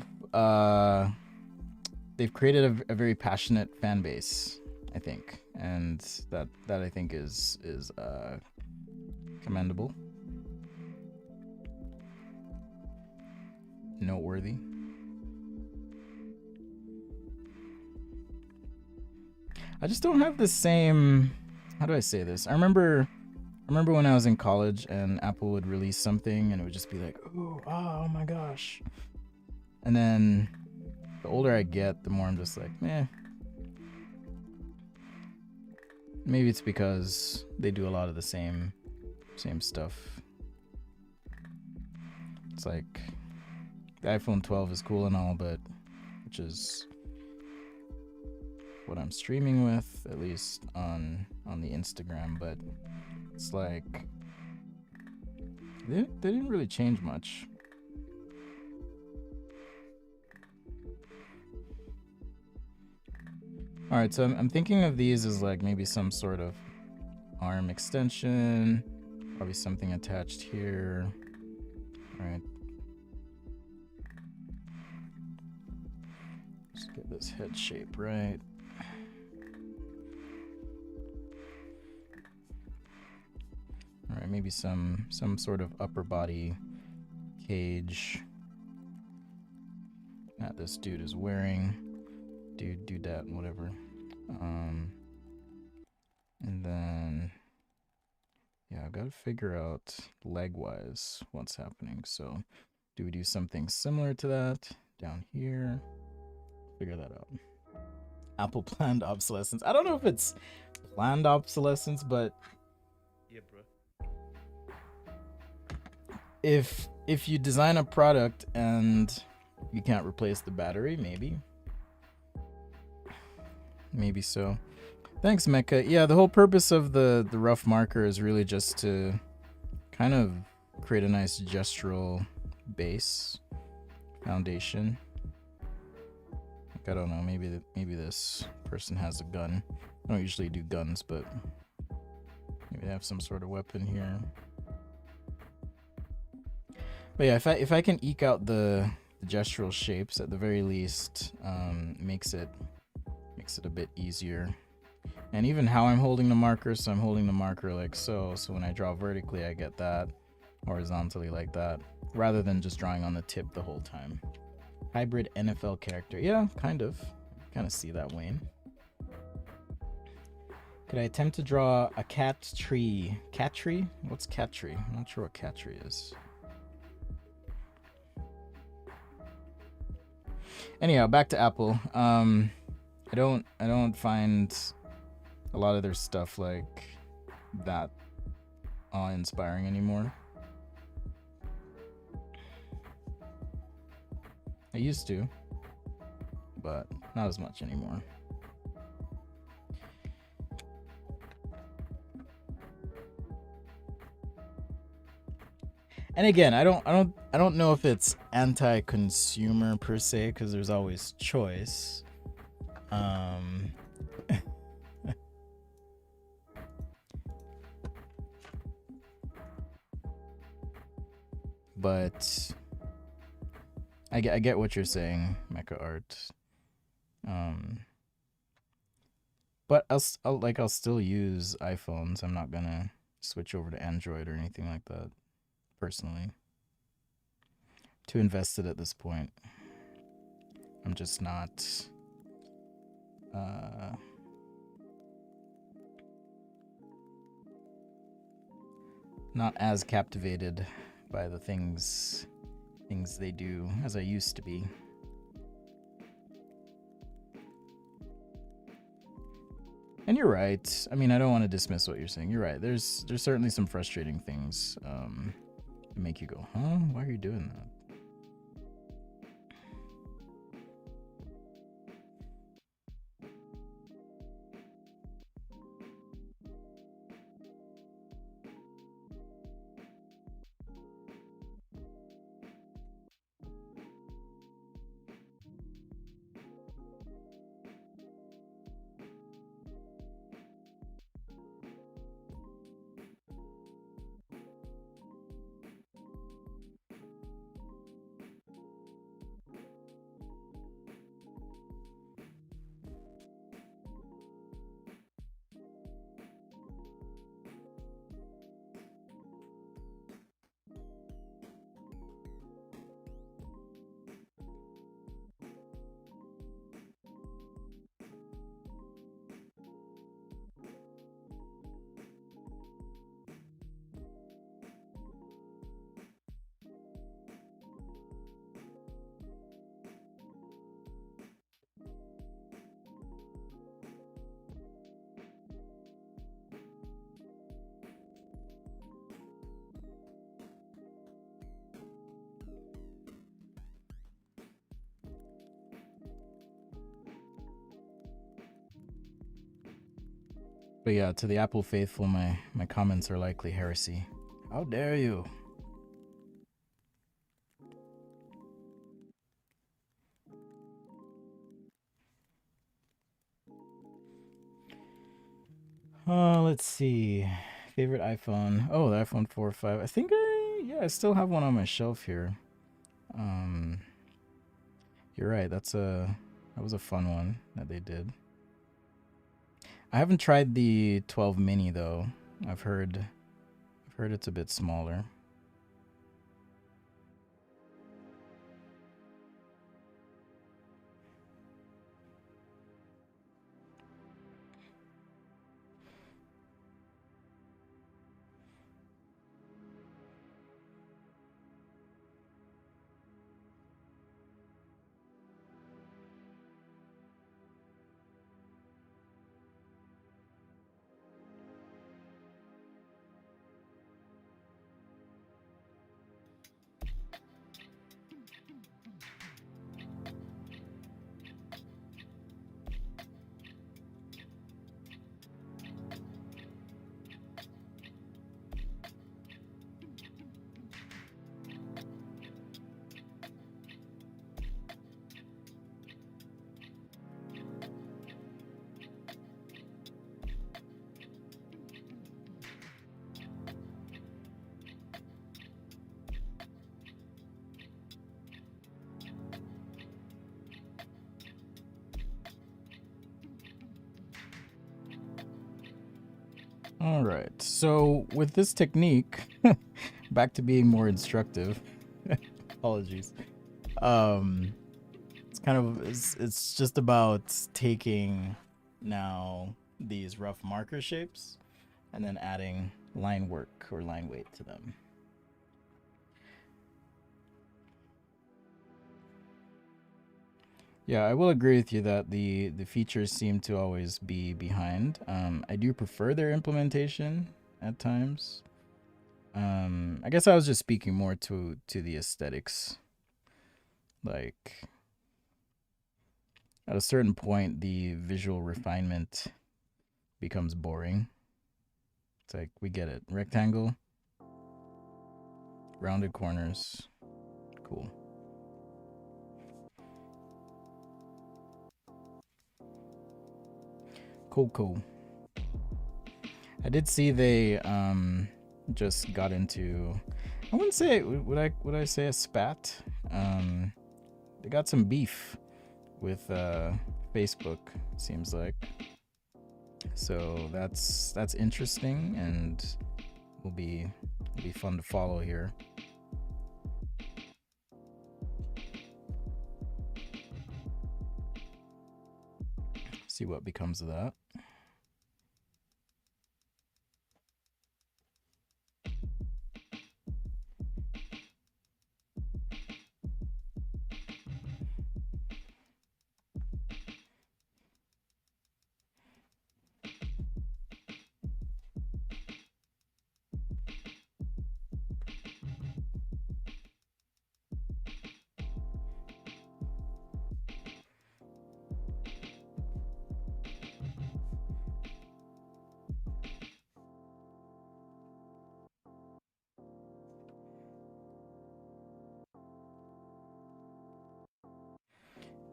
they've created a very passionate fan base, I think, and that I think is commendable, noteworthy. I just don't have the same. How do I say this? I remember when I was in college and Apple would release something and it would just be like, oh my gosh. And then the older I get, the more I'm just like, meh. Maybe it's because they do a lot of the same stuff. It's like the iPhone 12 is cool and all, but which is what I'm streaming with, at least on the Instagram, but it's like they didn't really change much. All right, so I'm thinking of these as like maybe some sort of arm extension, probably something attached here. All right. Let's get this head shape right. All right, maybe some sort of upper body cage that this dude is wearing. Do that, whatever. And then, yeah, I've got to figure out leg-wise what's happening. So, do we do something similar to that down here? Figure that out. Apple planned obsolescence. I don't know if it's planned obsolescence, but yeah, bro. If you design a product and you can't replace the battery, maybe so. Thanks, Mecca. Yeah, the whole purpose of the rough marker is really just to kind of create a nice gestural base foundation. Like, I don't know, maybe this person has a gun. I don't usually do guns, but maybe they have some sort of weapon here. But yeah, if I can eke out the gestural shapes at the very least, makes it a bit easier. And even how I'm holding the marker, so I'm holding the marker like so. So when I draw vertically, I get that. Horizontally like that. Rather than just drawing on the tip the whole time. Hybrid NFL character. Yeah, kind of. Kind of see that, Wayne. Could I attempt to draw a cat tree? Cat tree? What's cat tree? I'm not sure what cat tree is. Anyhow, back to Apple. I don't find a lot of their stuff like that awe-inspiring anymore. I used to, but not as much anymore. And again, I don't know if it's anti-consumer per se, because there's always choice. But I get what you're saying, Mecha Art. But I'll still use iPhones. I'm not gonna switch over to Android or anything like that. Personally, too invested at this point. I'm just not as captivated by the things they do as I used to be. And you're right. I mean, I don't want to dismiss what you're saying. You're right. There's certainly some frustrating things that make you go, huh? Why are you doing that? But yeah, to the Apple faithful, my comments are likely heresy. How dare you? Let's see. Favorite iPhone. Oh, the iPhone 4 or 5. I think I still have one on my shelf here. You're right. That was a fun one that they did. I haven't tried the 12 mini though. I've heard it's a bit smaller. All right. So with this technique, back to being more instructive. Apologies. It's just about taking now these rough marker shapes and then adding line work or line weight to them. Yeah, I will agree with you that the features seem to always be behind. I do prefer their implementation at times. I guess I was just speaking more to the aesthetics. Like at a certain point, the visual refinement becomes boring. It's like we get it. Rectangle, rounded corners, cool. Cool. I did see they just got into, I wouldn't say, would I say a spat? They got some beef with Facebook, seems like. So that's interesting and will be fun to follow here. See what becomes of that.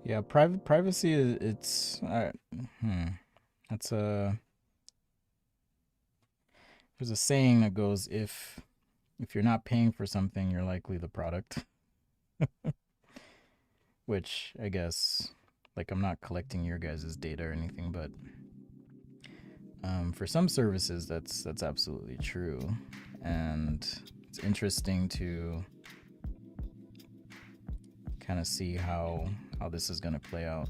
Yeah, privacy is it's that's there's a saying that goes if you're not paying for something, you're likely the product. Which I guess like I'm not collecting your guys' data or anything, but for some services that's absolutely true. And it's interesting to kind of see how this is going to play out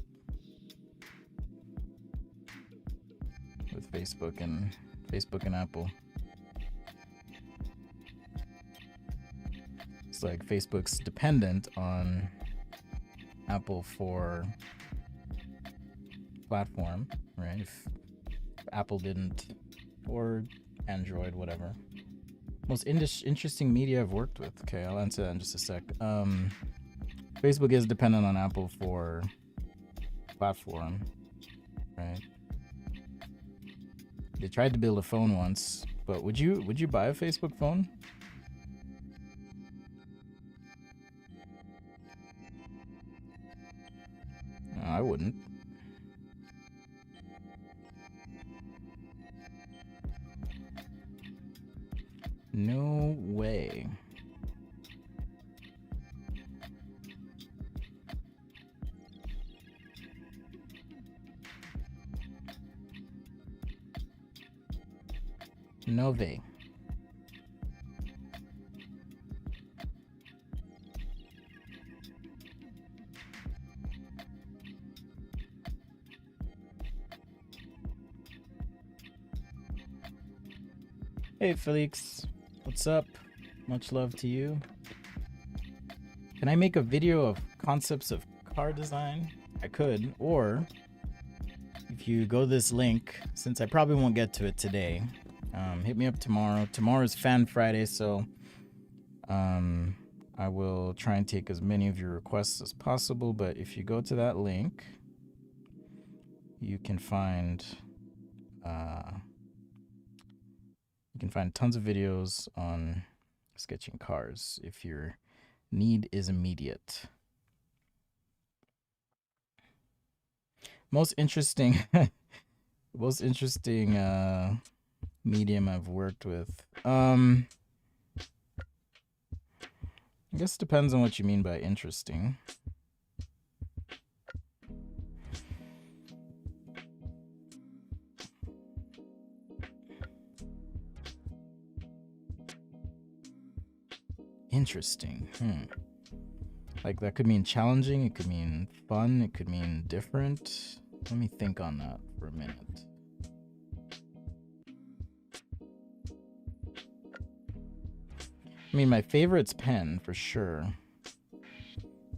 with Facebook and Apple. It's like Facebook's dependent on Apple for platform, right? If Apple didn't, or Android, whatever. Most interesting media I've worked with. Okay, I'll answer that in just a sec. Facebook is dependent on Apple for platform, right? They tried to build a phone once, but would you buy a Facebook phone? No, I wouldn't. No way. No way. Hey Felix, what's up? Much love to you. Can I make a video of concepts of car design? I could, or if you go to this link, since I probably won't get to it today, hit me up tomorrow. Tomorrow's Fan Friday, so I will try and take as many of your requests as possible, but if you go to that link, you can find tons of videos on sketching cars if your need is immediate. Most interesting medium I've worked with. I guess it depends on what you mean by interesting. Interesting. Like that could mean challenging, it could mean fun, it could mean different. Let me think on that for a minute. I mean, my favorite's pen for sure.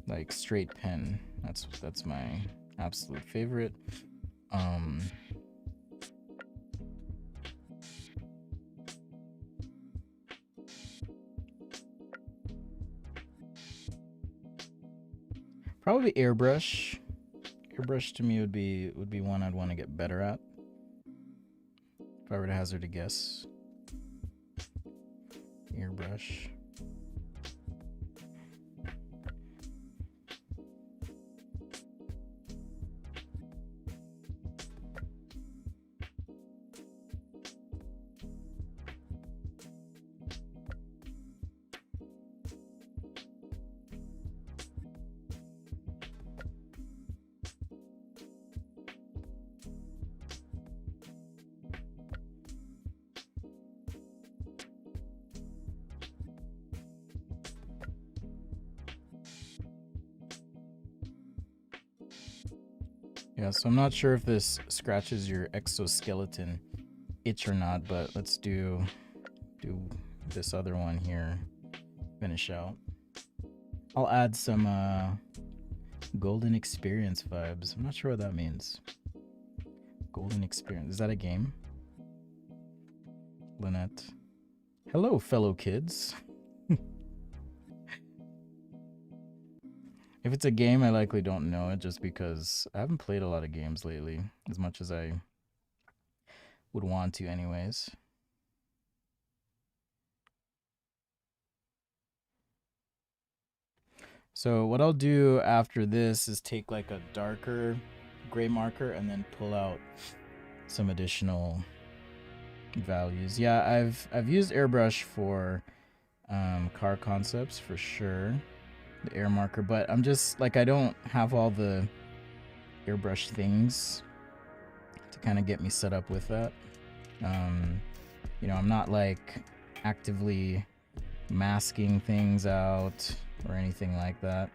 Like straight pen. That's my absolute favorite. Probably airbrush. Airbrush to me would be one I'd want to get better at. If I were to hazard a guess. Airbrush. Yeah, so I'm not sure if this scratches your exoskeleton itch or not, but let's do this other one here. Finish out. I'll add some golden experience vibes. I'm not sure what that means. Golden experience. Is that a game? Lynette. Hello, fellow kids. If it's a game, I likely don't know it just because I haven't played a lot of games lately, as much as I would want to anyways. So what I'll do after this is take like a darker gray marker and then pull out some additional values. Yeah, I've used airbrush for car concepts for sure. The air marker, but I'm just like, I don't have all the airbrush things to kind of get me set up with that. You know, I'm not like actively masking things out or anything like that.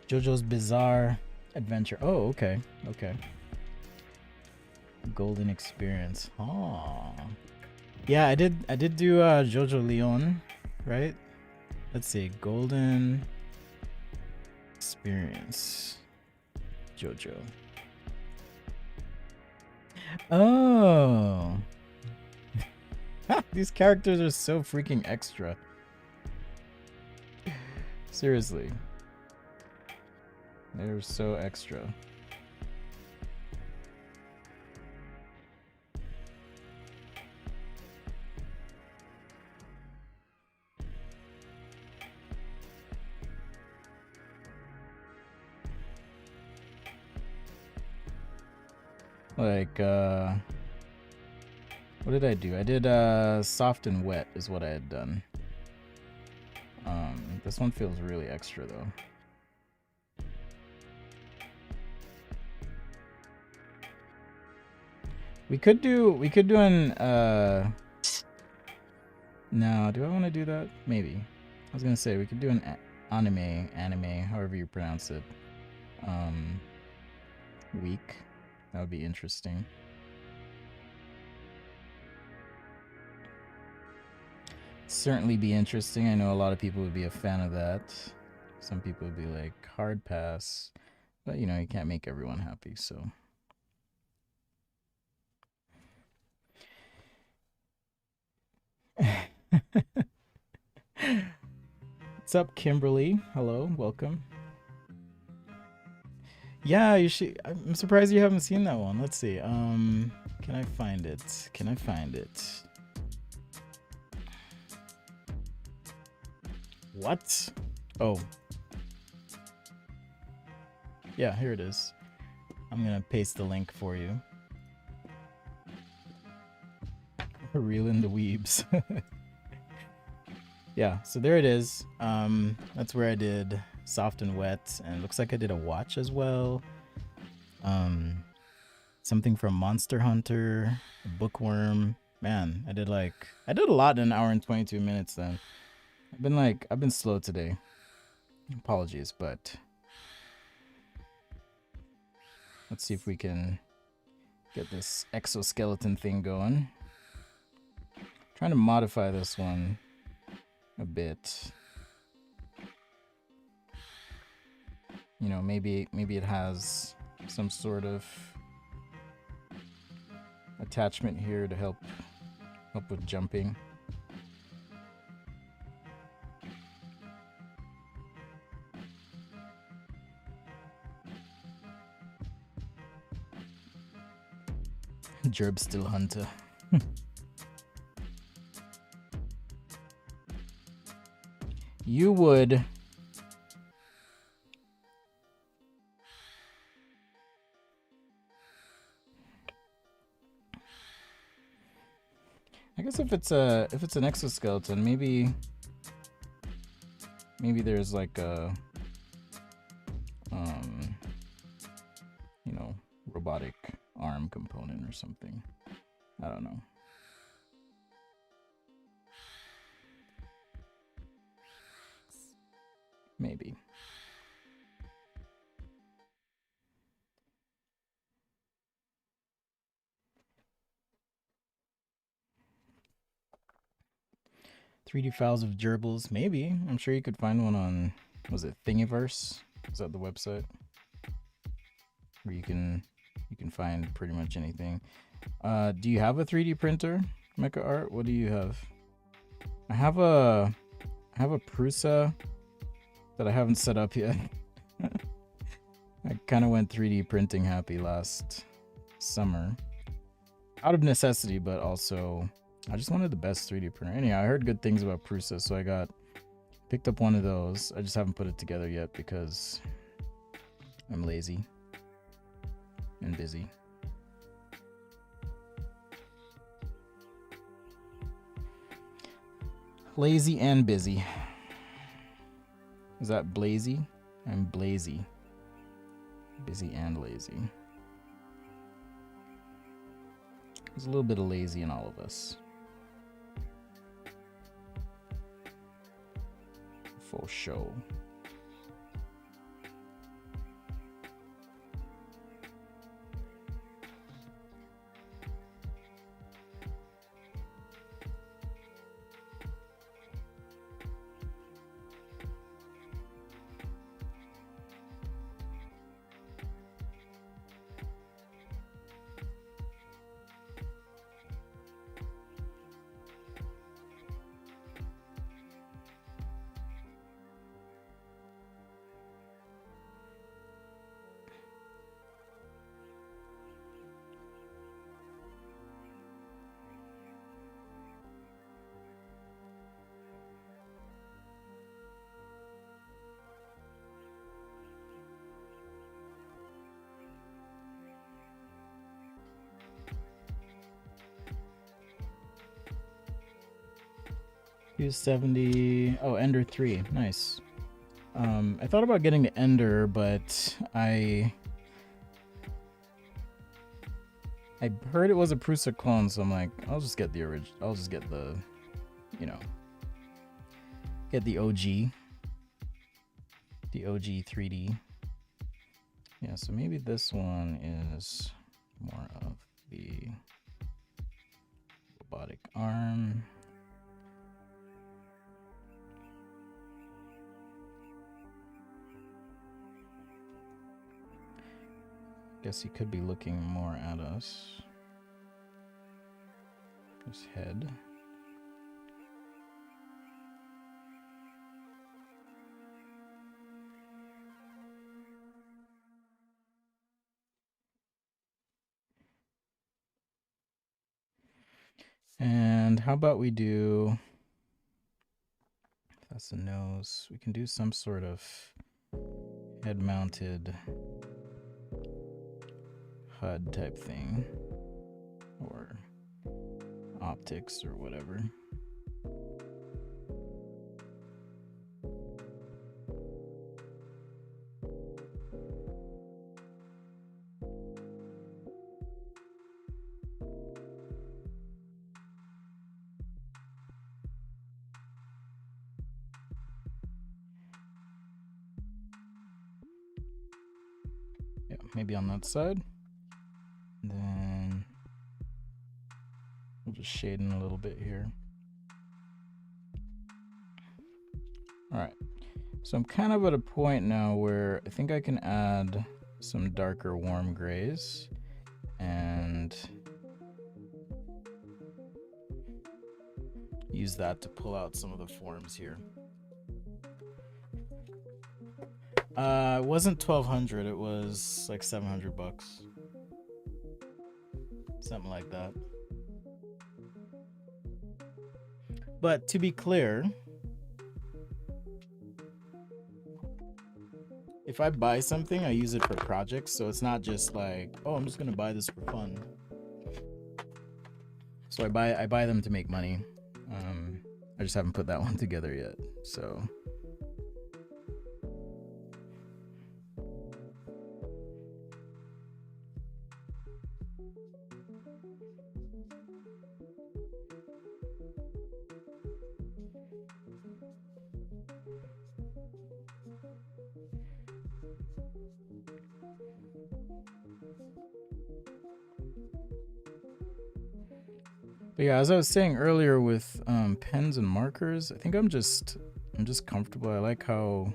JoJo's Bizarre Adventure. Oh, okay. Okay. Golden experience. Oh. Yeah, I did do Jojo Leon, right? Let's see, Golden Experience. Jojo. Oh. These characters are so freaking extra. Seriously. They're so extra. Like, what did I do? I did soft and wet is what I had done. This one feels really extra though. We could do an no, do I want to do that? Maybe. I was gonna say we could do an anime, however you pronounce it. Week. That would be interesting. Certainly be interesting. I know a lot of people would be a fan of that. Some people would be like hard pass, but you know you can't make everyone happy. So. What's up, Kimberly? Hello, welcome. Yeah, you should. I'm surprised you haven't seen that one. Let's see. Can I find it? Can I find it? What? Oh. Yeah, here it is. I'm gonna paste the link for you. Reeling the weebs. Yeah, so there it is. That's where I did soft and wet, and it looks like I did a watch as well. Something from Monster Hunter, a bookworm. Man, I did a lot in an hour and 22 minutes then. I've been slow today. Apologies, but let's see if we can get this exoskeleton thing going. Trying to modify this one a bit. You know, maybe it has some sort of attachment here to help with jumping. Gerb still hunter. You would. I guess if it's an exoskeleton, maybe there's like a you know, robotic arm component or something. I don't know. Maybe. .3D files of gerbils, maybe. I'm sure you could find one on, was it Thingiverse? Is that the website? Where you can find pretty much anything. Do you have a 3D printer, Mecha Art? What do you have? I have a Prusa that I haven't set up yet. I kind of went 3D printing happy last summer. Out of necessity, but also I just wanted the best 3D printer. Anyhow, I heard good things about Prusa, so I picked up one of those. I just haven't put it together yet because I'm lazy and busy. Lazy and busy. Is that blazy? I'm blazy. Busy and lazy. There's a little bit of lazy in all of us. For show. 270. Oh, Ender 3. Nice. I thought about getting the Ender, but I heard it was a Prusa clone, so I'm like, I'll just get the original. I'll just get the, you know, get the OG. The OG 3D. Yeah, so maybe this one is more of the robotic arm. Guess he could be looking more at us. His head. And how about we do, if that's the nose, we can do some sort of head-mounted HUD type thing, or optics or whatever. Yeah, maybe on that side. And then we'll just shade in a little bit here. All right, so I'm kind of at a point now where I think I can add some darker warm grays and use that to pull out some of the forms here. It wasn't 1,200, it was like $700. Something like that. But to be clear, if I buy something, I use it for projects, so it's not just like, oh, I'm just gonna buy this for fun. So I buy them to make money. I just haven't put that one together yet, so. But yeah, as I was saying earlier with pens and markers, I think I'm just comfortable. I like how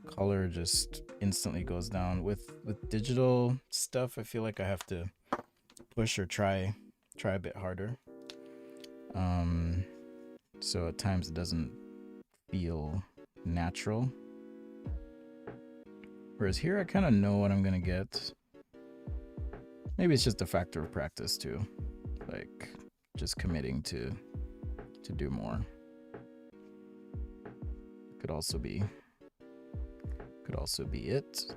color just instantly goes down. With digital stuff, I feel like I have to push or try a bit harder. So at times it doesn't feel natural. Whereas here I kind of know what I'm gonna get. Maybe it's just a factor of practice too. Like just committing to do more. Could also be it.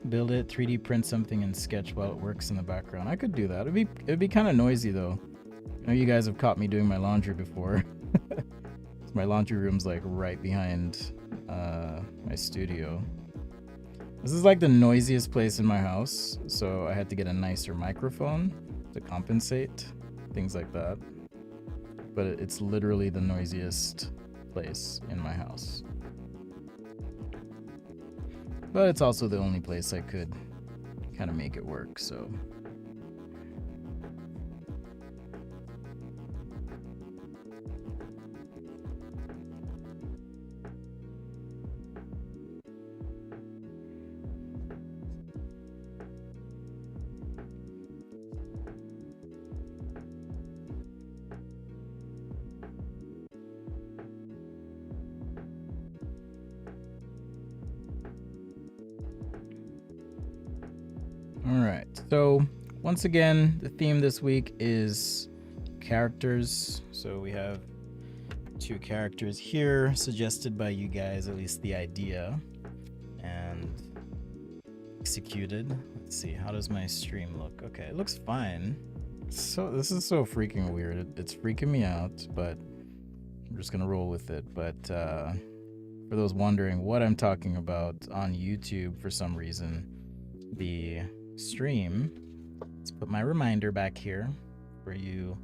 Build it, 3D print something in Sketch while it works in the background. I could do that. It'd be kind of noisy though. I know you guys have caught me doing my laundry before. My laundry room's like right behind my studio. This is like the noisiest place in my house, so I had to get a nicer microphone to compensate, things like that. But it's literally the noisiest place in my house. But it's also the only place I could kind of make it work, so. So once again, the theme this week is characters. So we have 2 characters here suggested by you guys, at least the idea, and executed. Let's see, how does my stream look? Okay, it looks fine. So this is so freaking weird. It's freaking me out, but I'm just gonna roll with it. But for those wondering what I'm talking about on YouTube, for some reason, the stream, let's put my reminder back here for you,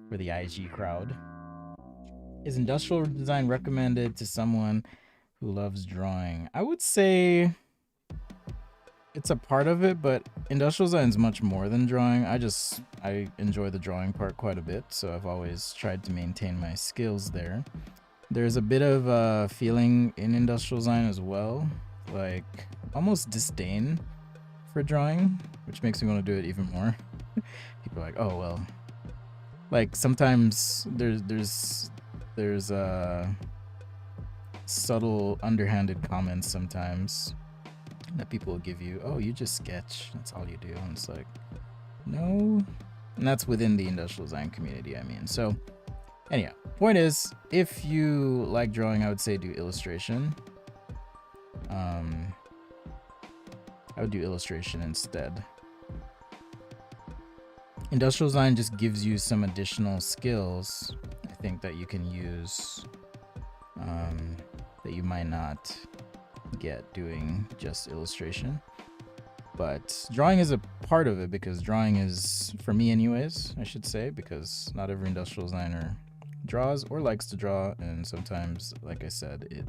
for the IG crowd. Is industrial design recommended to someone who loves drawing? I would say it's a part of it, but industrial design is much more than drawing. I enjoy the drawing part quite a bit, so I've always tried to maintain my skills there. There's a bit of a feeling in industrial design as well, like almost disdain for drawing, which makes me want to do it even more. People are like, oh well, like sometimes there's subtle underhanded comments sometimes that people will give you. Oh, you just sketch, that's all you do. And it's like, no. And that's within the industrial design community, I mean. So anyhow, point is, if you like drawing, I would say do illustration. I would do illustration instead. Industrial design just gives you some additional skills, I think, that you can use that you might not get doing just illustration. But drawing is a part of it, because drawing is, for me anyways, I should say, because not every industrial designer draws or likes to draw, and sometimes, like I said, it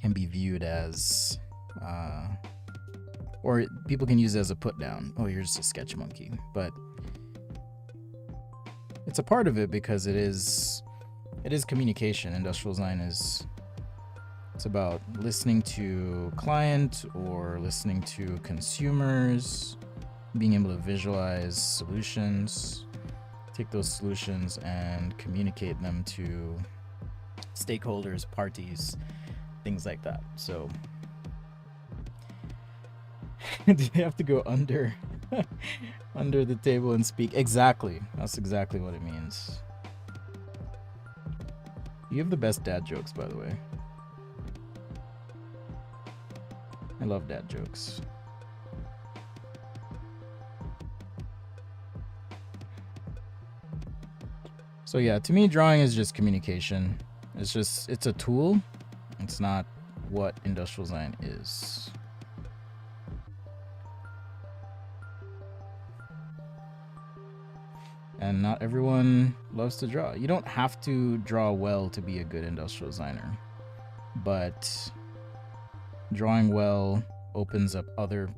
can be viewed as or people can use it as a put down. Oh, you're just a sketch monkey. But it's a part of it because it is communication. Industrial design it's about listening to client or listening to consumers, being able to visualize solutions, take those solutions and communicate them to stakeholders, parties, things like that. So do they have to go under under the table and speak? Exactly. That's exactly what it means. You have the best dad jokes, by the way. I love dad jokes. So yeah, to me, drawing is just communication. It's a tool. It's not what industrial design is. And not everyone loves to draw. You don't have to draw well to be a good industrial designer, but drawing well opens up other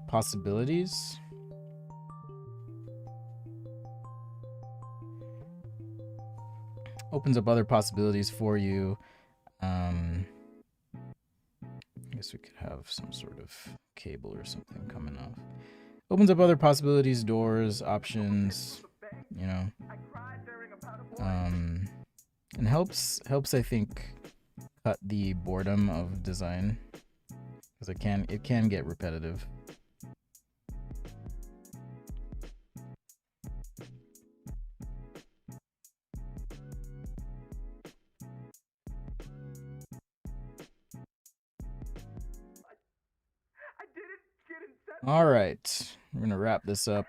possibilities. Opens up other possibilities for you. I guess we could have some sort of cable or something coming off. Opens up other possibilities, doors, options, you know, and helps I think cut the boredom of design, because it can get repetitive. All right, we're gonna wrap this up.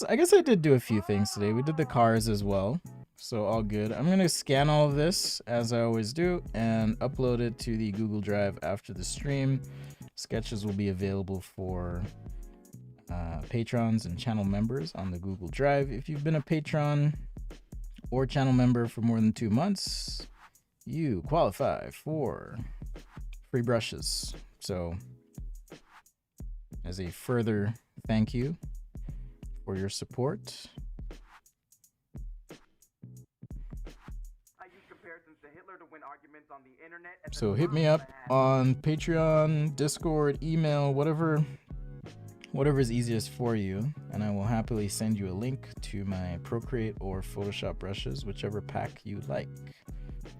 I guess I did do a few things today. We did the cars as well, so all good. I'm gonna scan all of this as I always do and upload it to the Google Drive after the stream. Sketches will be available for patrons and channel members on the Google Drive. If you've been a patron or channel member for more than 2 months, you qualify for free brushes. So as a further thank you for your support, so hit me up on Patreon, Discord, email, whatever is easiest for you, and I will happily send you a link to my Procreate or Photoshop brushes, whichever pack you like.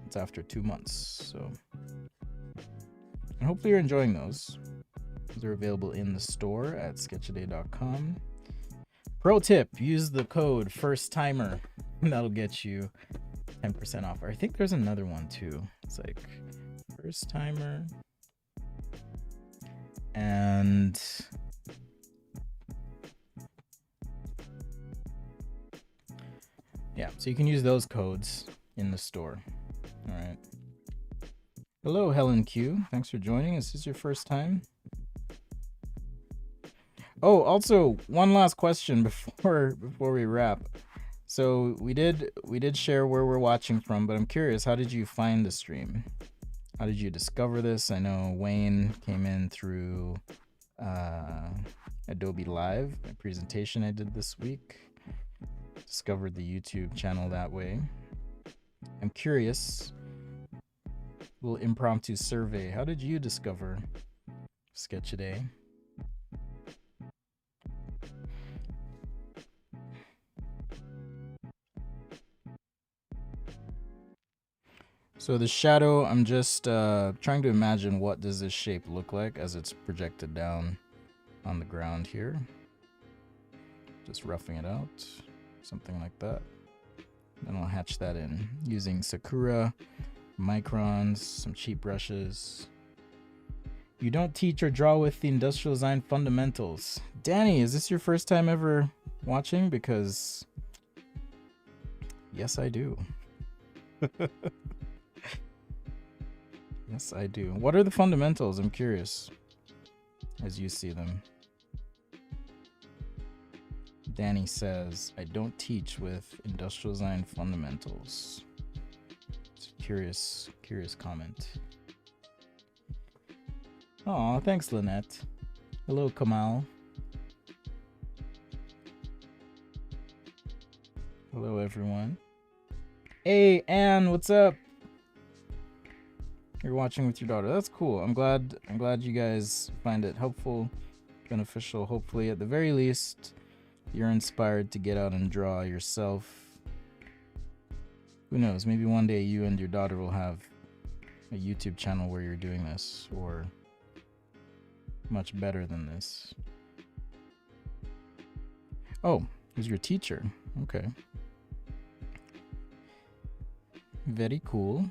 It's after 2 months, so And hopefully you're enjoying those. They're available in the store at sketchaday.com. Pro tip, use the code FIRSTTIMER. That'll get you 10% off. I think there's another one too. It's like First Timer. And yeah, so you can use those codes in the store. All right. Hello, Helen Q. Thanks for joining. Is this your first time? Oh, also one last question before we wrap. So we did share where we're watching from, but I'm curious, how did you find the stream? How did you discover this? I know Wayne came in through Adobe Live, a presentation I did this week. Discovered the YouTube channel that way. I'm curious, little impromptu survey. How did you discover Sketchaday? So the shadow, I'm just trying to imagine what does this shape look like as it's projected down on the ground here. Just roughing it out, something like that. Then I'll hatch that in using Sakura, microns, some cheap brushes. You don't teach or draw with the industrial design fundamentals. Danny, is this your first time ever watching? Because yes, I do. Yes, I do. What are the fundamentals? I'm curious as you see them. Danny says, I don't teach with industrial design fundamentals. It's a curious comment. Aw, thanks, Lynette. Hello, Kamal. Hello, everyone. Hey, Anne, what's up? You're watching with your daughter. That's cool. I'm glad you guys find it helpful, beneficial. Hopefully, at the very least, you're inspired to get out and draw yourself. Who knows? Maybe one day you and your daughter will have a YouTube channel where you're doing this, or much better than this. Oh, who's your teacher? Okay. Very cool.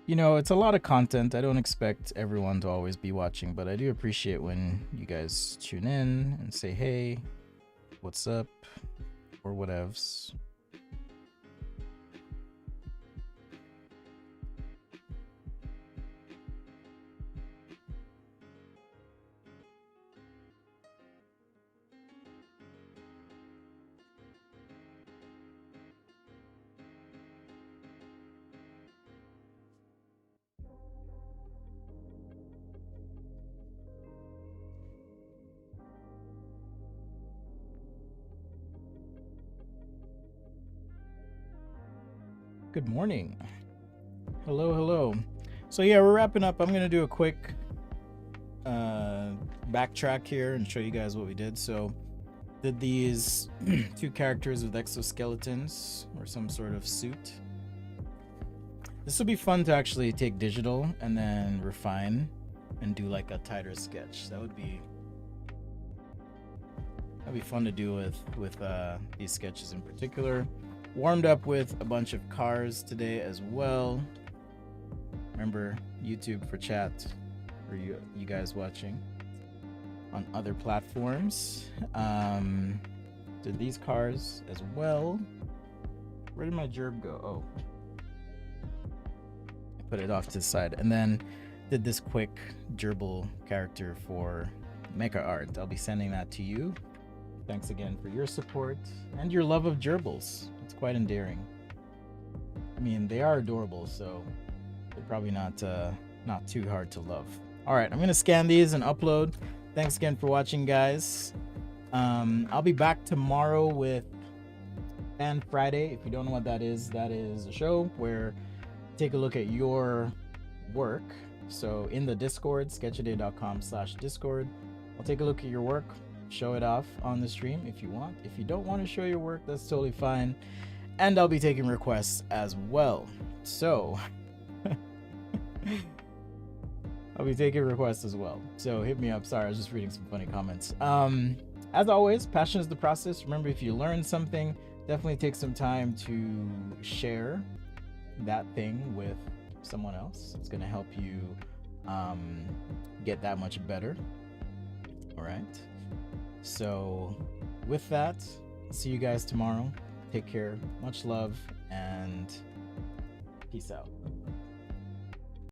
You know, it's a lot of content. I don't expect everyone to always be watching, but I do appreciate when you guys tune in and say, hey, what's up, or whatevs. Good morning. Hello. So yeah, we're wrapping up. I'm gonna do a quick backtrack here and show you guys what we did. So did these two characters with exoskeletons or some sort of suit. This will be fun to actually take digital and then refine and do like a tighter sketch. That'd be fun to do with these sketches in particular. Warmed up with a bunch of cars today as well. Remember, YouTube for chat for you guys watching on other platforms. Did these cars as well. Where did my gerb go? Oh, I put it off to the side. And then did this quick gerbil character for Mecha Art. I'll be sending that to you. Thanks again for your support and your love of gerbils. It's quite endearing. I mean, they are adorable, so they're probably not too hard to love. All right, I'm gonna scan these and upload. Thanks again for watching, guys. I'll be back tomorrow with Fan Friday. If you don't know what that is a show where I take a look at your work. So in the Discord, sketchaday.com/Discord, I'll take a look at your work, show it off on the stream if you want. If you don't want to show your work, that's totally fine. And I'll be taking requests as well. So I'll be taking requests as well. So hit me up. Sorry, I was just reading some funny comments. As always, passion is the process. Remember, if you learn something, definitely take some time to share that thing with someone else. It's going to help you get that much better. All right. So with that, see you guys tomorrow. Take care. Much love and peace out.